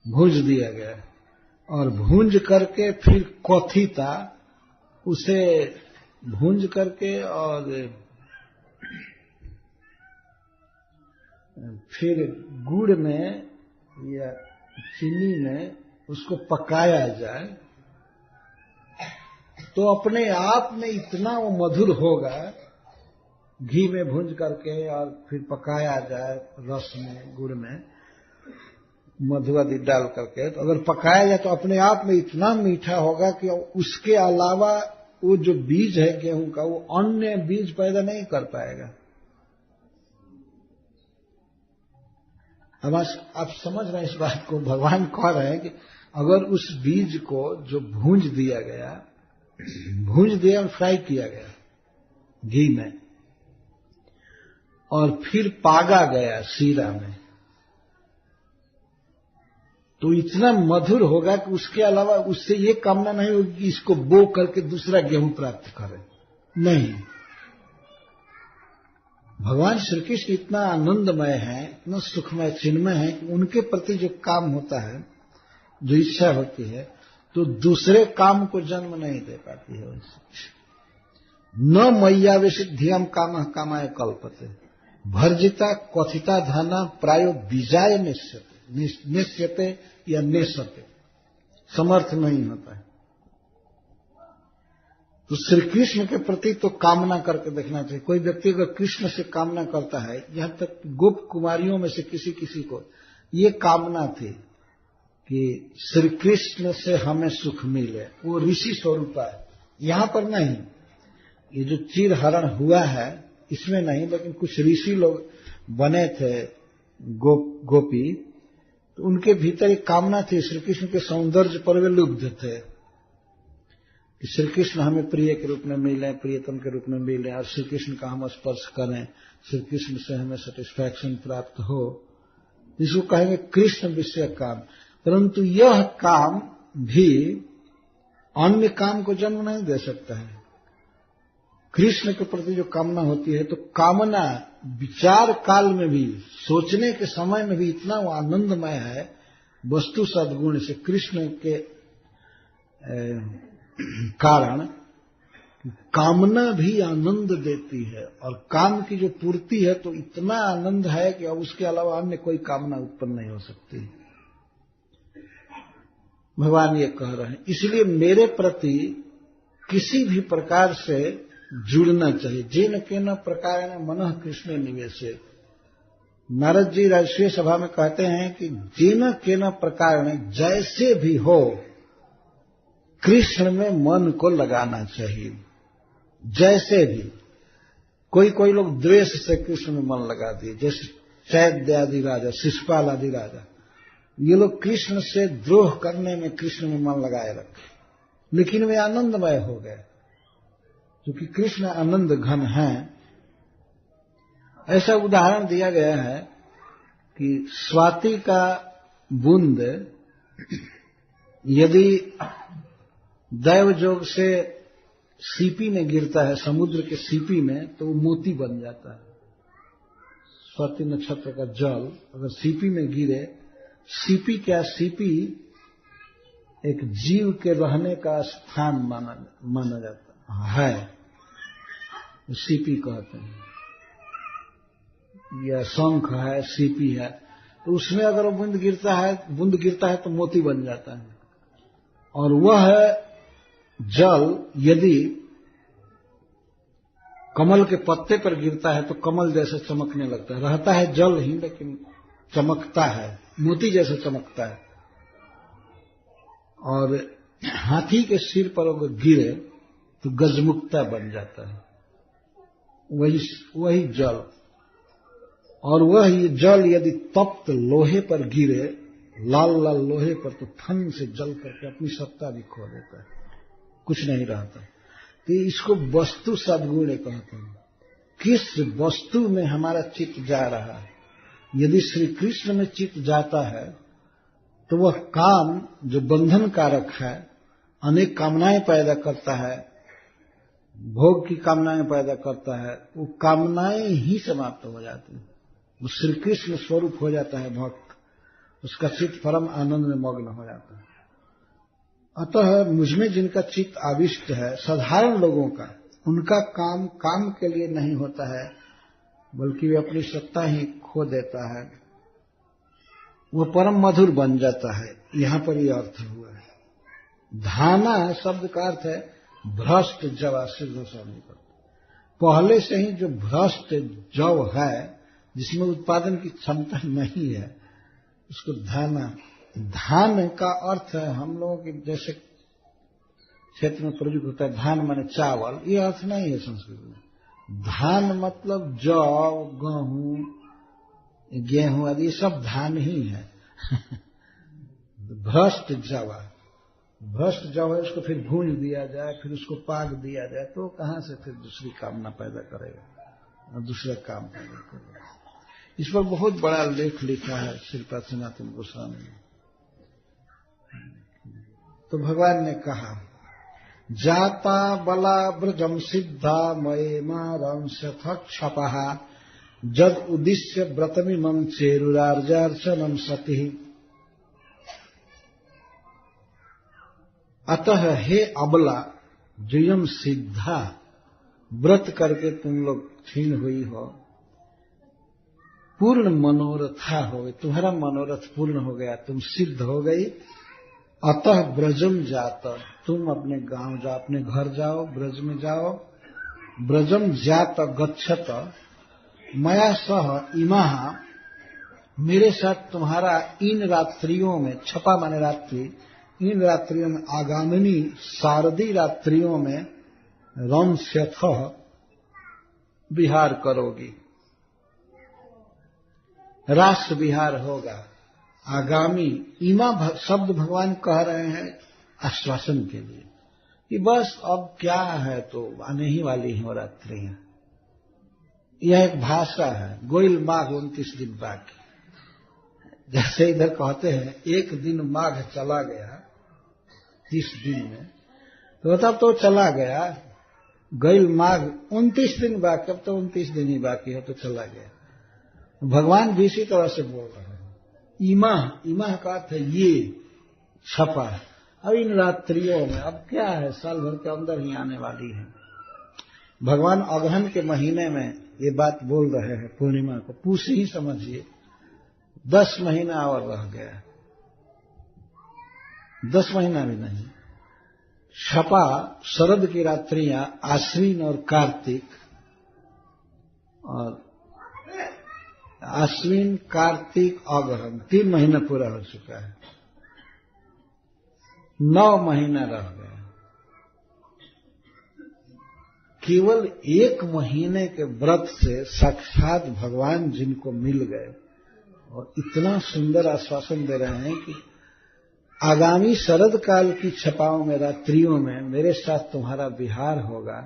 भूंज दिया गया, और भूंज करके फिर क्वथिता, उसे भूंज करके और फिर गुड़ में या चीनी में उसको पकाया जाए, तो अपने आप में इतना वो मधुर होगा, घी में भूंज करके और फिर पकाया जाए रस में, गुड़ में मधु आदि डाल करके, तो अगर पकाया जाए तो अपने आप में इतना मीठा होगा कि उसके अलावा वो जो बीज है गेहूं का, वो अन्य बीज पैदा नहीं कर पाएगा। अब आप समझ रहे हैं इस बात को। भगवान कह रहे हैं कि अगर उस बीज को जो भूंज दिया गया, भूंज दिया और फ्राई किया गया घी में, और फिर पागा गया शीरा में, तो इतना मधुर होगा कि उसके अलावा उससे ये कामना नहीं होगी कि इसको बो करके दूसरा गेहूं प्राप्त करें। नहीं, भगवान श्री कृष्ण इतना आनंदमय है, इतना सुखमय चिन्मय है कि उनके प्रति जो काम होता है, जो इच्छा होती है, तो दूसरे काम को जन्म नहीं दे पाती है। न मय्यावेशित धियम कामः कामाय कल्पते, भर्जिता क्वथिता धना प्रायो बीजाय निश्यते या नेशते, समर्थ नहीं होता है। तो श्री कृष्ण के प्रति तो कामना करके देखना चाहिए। कोई व्यक्ति अगर कृष्ण से कामना करता है, यहां तक गोप कुमारियों में से किसी किसी को ये कामना थी कि श्री कृष्ण से हमें सुख मिले, वो ऋषि स्वरूप है। यहां पर नहीं, ये जो चीर हरण हुआ है इसमें नहीं, लेकिन कुछ ऋषि लोग बने थे गोपी, तो उनके भीतर एक कामना थी, श्री कृष्ण के सौंदर्य पर वे लुब्ध थे कि श्री कृष्ण हमें प्रिय के रूप में मिले, प्रियतम के रूप में मिले, और श्री कृष्ण का हम स्पर्श करें, श्री कृष्ण से हमें सेटिस्फैक्शन प्राप्त हो, जिसको कहेंगे कृष्ण विषय काम। परंतु यह काम भी अन्य काम को जन्म नहीं दे सकता है। कृष्ण के प्रति जो कामना होती है, तो कामना विचार काल में भी, सोचने के समय में भी इतना वो आनंदमय है वस्तु सद्गुण से, कृष्ण के कारण कामना भी आनंद देती है, और काम की जो पूर्ति है तो इतना आनंद है कि अब उसके अलावा अन्य कोई कामना उत्पन्न नहीं हो सकती। भगवान ये कह रहे हैं, इसलिए मेरे प्रति किसी भी प्रकार से जुड़ना चाहिए। जेन केन प्रकार मनः कृष्ण निवेशे। नारद जी राष्ट्रीय सभा में कहते हैं कि जेन केन प्रकार जैसे भी हो कृष्ण में मन को लगाना चाहिए। जैसे भी, कोई लोग द्वेष से कृष्ण में मन लगा दिए, जैसे चैद्य आदि राजा, शिशुपाल आदि राजा, ये लोग कृष्ण से द्रोह करने में कृष्ण में मन लगाए रखे, लेकिन वे आनंदमय हो गए, क्योंकि कृष्ण आनंद घन है। ऐसा उदाहरण दिया गया है कि स्वाति का बूंद यदि दैव जोग से सीपी में गिरता है, समुद्र के सीपी में, तो वो मोती बन जाता है। स्वाति नक्षत्र का जल अगर सीपी में गिरे, सीपी क्या, सीपी एक जीव के रहने का स्थान माना जाता है, सीपी कहते हैं, या शंख है, सीपी है, तो उसमें अगर वो बूंद गिरता है तो मोती बन जाता है। और वह जल यदि कमल के पत्ते पर गिरता है तो कमल जैसे चमकने लगता है, रहता है जल ही लेकिन चमकता है, मोती जैसे चमकता है। और हाथी के सिर पर अगर गिरे तो गजमुक्ता बन जाता है, वही जल। और वही जल यदि तप्त लोहे पर गिरे, लाल लाल लोहे पर, तो फन से जल करके अपनी सत्ता भी खो देता है, कुछ नहीं रहता। तो इसको वस्तु सद्गुण कहते हैं। किस वस्तु में हमारा चित्त जा रहा है। यदि श्री कृष्ण में चित्त जाता है तो वह काम जो बंधन कारक है, अनेक कामनाएं पैदा करता है, भोग की कामनाएं पैदा करता है, वो कामनाएं ही समाप्त हो जाती हैं। वो श्री कृष्ण स्वरूप हो जाता है भक्त, उसका चित्त परम आनंद में मग्न हो जाता है। अतः मुझमें जिनका चित्त आविष्ट है, साधारण लोगों का, उनका काम के लिए नहीं होता है, बल्कि वे अपनी सत्ता ही खो देता है, वो परम मधुर बन जाता है। यहां पर यह अर्थ हुआ है। धाना शब्द का अर्थ है भ्रष्ट जव, सिद्ध स्वामी का पहले से ही जो भ्रष्ट जव है, जिसमें उत्पादन की क्षमता नहीं है, उसको धाना। धान का अर्थ है हम लोगों के जैसे क्षेत्र में प्रयुक्त होता है, धान माने चावल, ये अर्थ नहीं है संस्कृत में। धान मतलब जौ, गेहूं आदि, ये सब धान ही है। भ्रष्ट जवा, भ्रष्ट जव है, उसको फिर भून दिया जाए, फिर उसको पाक दिया जाए, तो कहां से फिर दूसरी कामना पैदा करेगा और दूसरा काम पैदा करेगा। इस पर बहुत बड़ा लेख लिखा है श्रीपाद सनातन गोस्वामी ने। तो भगवान ने कहा, जाता बला ब्रजम सिद्धा मये मांशथ क्षपहा जद उद्दिश्य व्रतमिमं चेरुरार्जार्चनम सति। अतः हे अबला, जुयम सिद्धा, व्रत करके तुम लोग क्षीण हुई हो, पूर्ण मनोरथा हो गए, तुम्हारा मनोरथ पूर्ण हो गया, तुम सिद्ध हो गई। अतः ब्रजम जात, तुम अपने गांव जाओ, अपने घर जाओ, ब्रज में जाओ। ब्रजम जात गच्छत मया सह इमाः मेरे साथ तुम्हारा इन रात्रियों में, छपा माने रात्रि, इन रात्रियों में, आगामिनी शारदी रात्रियों में रंस्यथ विहार करोगी, रास विहार होगा। आगामी इमा शब्द भगवान कह रहे हैं आश्वासन के लिए कि बस अब क्या है, तो आने ही वाली है रात्रियां। यह एक भाषा है। गोइल माघ 29 दिन बाकी, जैसे इधर कहते हैं एक दिन माघ चला गया 30 दिन में, तो तब तो चला गया। गइल माघ 29 दिन बाकी, अब तो 29 दिन ही बाकी है, तो चला गया। भगवान भी इसी तरह से बोल रहे हैं। इमा का अर्थ है ये, छपा। अब इन रात्रियों में, अब क्या है, साल भर के अंदर ही आने वाली है। भगवान अगहन के महीने में ये बात बोल रहे हैं, पूर्णिमा को, पूछ ही समझिए 10 महीना और रह गया, 10 महीना भी नहीं। छपा शरद की रात्रियां आश्विन और कार्तिक, और आश्विन कार्तिक अगहन 3 महीना पूरा हो चुका है, 9 महीना रह गया। केवल 1 महीने के व्रत से साक्षात भगवान जिनको मिल गए, और इतना सुंदर आश्वासन दे रहे हैं कि आगामी शरद काल की छपाओं में, रात्रियों में मेरे साथ तुम्हारा विहार होगा,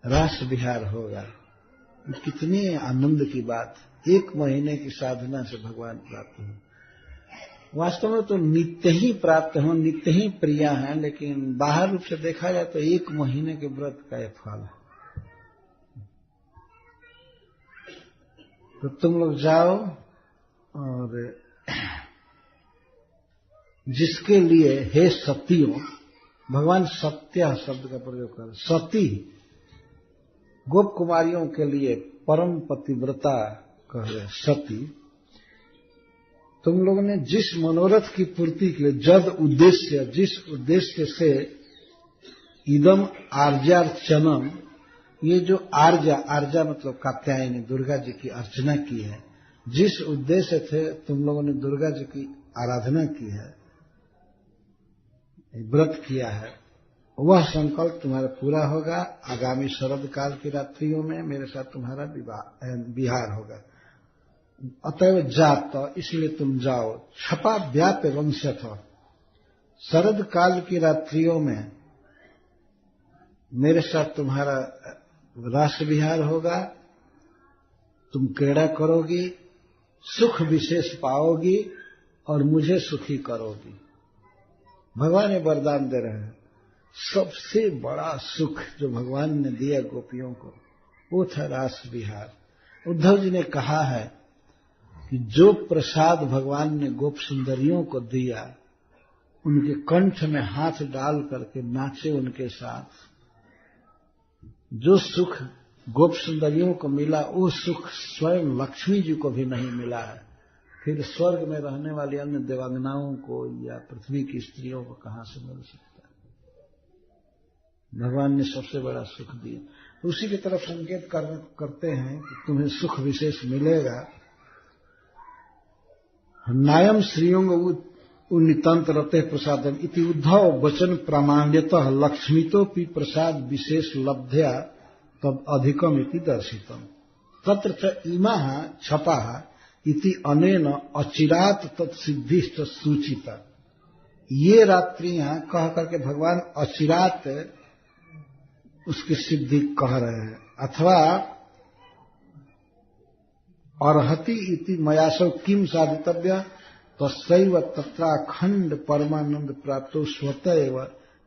रास विहार होगा। कितनी आनंद की बात। 1 महीने की साधना से भगवान प्राप्त हो। वास्तव में तो नित्य ही प्राप्त हो, नित्य ही प्रिया है, लेकिन बाहर रूप से देखा जाए तो 1 महीने के व्रत का यह फल है। तो तुम लोग जाओ, और जिसके लिए हे सतियों, भगवान सत्या शब्द का प्रयोग कर, सती गोप कुमारियों के लिए परम पतिव्रता कह रहे सती, तुम लोगों ने जिस मनोरथ की पूर्ति के लिए, जद उद्देश्य, जिस उद्देश्य से इदम आर्जार्चनम, ये जो आर्जा मतलब कात्यायनी दुर्गा जी की अर्चना की है, जिस उद्देश्य से तुम लोगों ने दुर्गा जी की आराधना की है, व्रत किया है, वह संकल्प तुम्हारा पूरा होगा। आगामी शरद काल की रात्रियों में मेरे साथ तुम्हारा विहार होगा। अतएव जात, इसलिए तुम जाओ। छपा व्याप वंशथ, शरद काल की रात्रियों में मेरे साथ तुम्हारा रास विहार होगा, तुम क्रीड़ा करोगी, सुख विशेष पाओगी और मुझे सुखी करोगी। भगवान ये वरदान दे रहे हैं। सबसे बड़ा सुख जो भगवान ने दिया गोपियों को, वो था रास विहार। उद्धव जी ने कहा है कि जो प्रसाद भगवान ने गोप सुंदरियों को दिया, उनके कंठ में हाथ डाल करके नाचे उनके साथ, जो सुख गोप सुंदरियों को मिला, वो सुख स्वयं लक्ष्मी जी को भी नहीं मिला है। फिर स्वर्ग में रहने वाली अन्य देवांगनाओं को या पृथ्वी की स्त्रियों को कहां से मिल सकता है। भगवान ने सबसे बड़ा सुख दिया। उसी की तरफ संकेत करते हैं कि तुम्हें सुख विशेष मिलेगा। नायम श्रीयों उन्नितंत रते प्रसादम इति उद्धव वचन प्रामाण्यतः लक्ष्मीतोपि प्रसाद विशेष लब्ध्या तब अधिकम इति दर्शितम। तत्र च इमाः छपाः इति अनेन अचिरात तत्सिद्धिश्च सूचिता। ये रात्रियां कह करके भगवान अचिरात उसकी सिद्धि कह रहे हैं। अथवा अर्हति इति मयासौ किम साधितव्य तस्सैव तत्राखंड परमानंद प्राप्तो स्वतः एव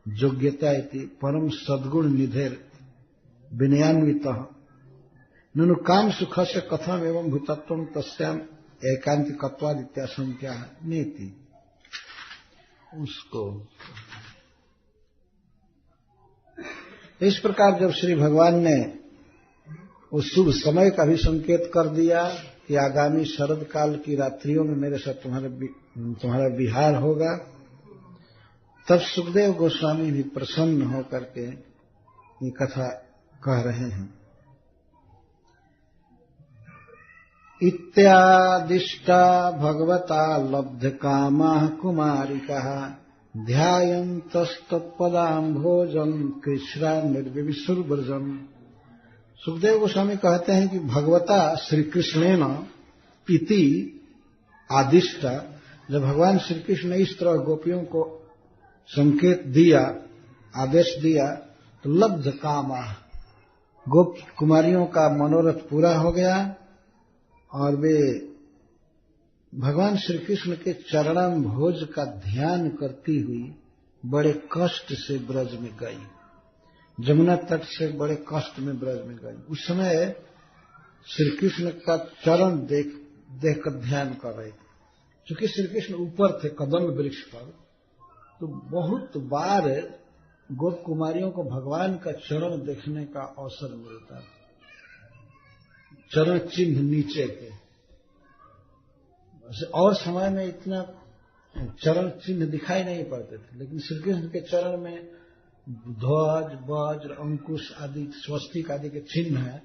योग्यता इति परम सद्गुण निधेर विनयान्वितः ननु काम सुखस्य कथम एवं भूतत्वं तस्याम एकांतिकत्वाद इत्याशंक्या नीति। उसको इस प्रकार जब श्री भगवान ने उस शुभ समय का भी संकेत कर दिया कि आगामी शरद काल की रात्रियों में मेरे साथ तुम्हारा विहार होगा, तब सुखदेव गोस्वामी भी प्रसन्न होकर के ये कथा कह रहे हैं। इत्यादिष्टा भगवता लब्ध कामः कुमारिकः ध्यायन्तस्तत्पदाम्भोजं कृष्णा निर्विविशुर्व्रजम्। सुखदेव गोस्वामी कहते हैं कि भगवता श्री कृष्णेन इति आदिष्टा, जब भगवान श्री कृष्ण ने इस तरह गोपियों को संकेत दिया, आदेश दिया, तो लब्ध कामा, गोप कुमारियों का मनोरथ पूरा हो गया और वे भगवान श्री कृष्ण के चरणाम्भोज का ध्यान करती हुई बड़े कष्ट से ब्रज में गई। जमुना तट से बड़े कष्ट में ब्रज में गई। उस समय श्री कृष्ण का चरण देख कर ध्यान कर रहे थे। क्योंकि श्री कृष्ण ऊपर थे कदम्ब वृक्ष पर, तो बहुत बार गोप कुमारियों को भगवान का चरण देखने का अवसर मिलता था। चरण चिन्ह नीचे थे। और समय में इतना चरण चिन्ह दिखाई नहीं पड़ते थे, लेकिन श्री कृष्ण के चरण में ध्वज, वज्र, अंकुश आदि, स्वस्तिक आदि के चिन्ह हैं।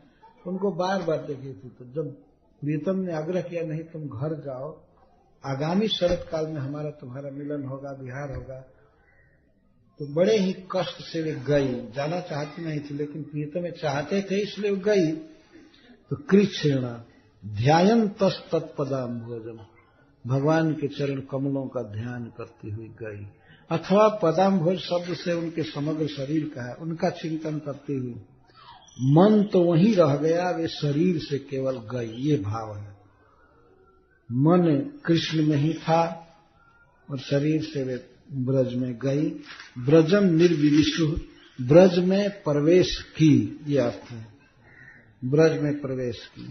उनको बार बार देखे थे। तो जब प्रीतम ने आग्रह किया, नहीं तुम घर जाओ, आगामी शरत काल में हमारा तुम्हारा मिलन होगा, विहार होगा, तो बड़े ही कष्ट से वे गई। जाना चाहती नहीं थी, लेकिन प्रीतम चाहते थे, इसलिए गई। तो कृच्छेण ध्यायन्तस्तत्पदाम्भोजम, भगवान के चरण कमलों का ध्यान करती हुई गई। अथवा पदाम्भोज शब्द से उनके समग्र शरीर का है, उनका चिंतन करती हुई। मन तो वहीं रह गया, वे शरीर से केवल गई, ये भाव है। मन कृष्ण में ही था और शरीर से वे ब्रज में गई। ब्रजम निर्विविशु, ब्रज में प्रवेश की, ये अर्थ है। ब्रज में प्रवेश की।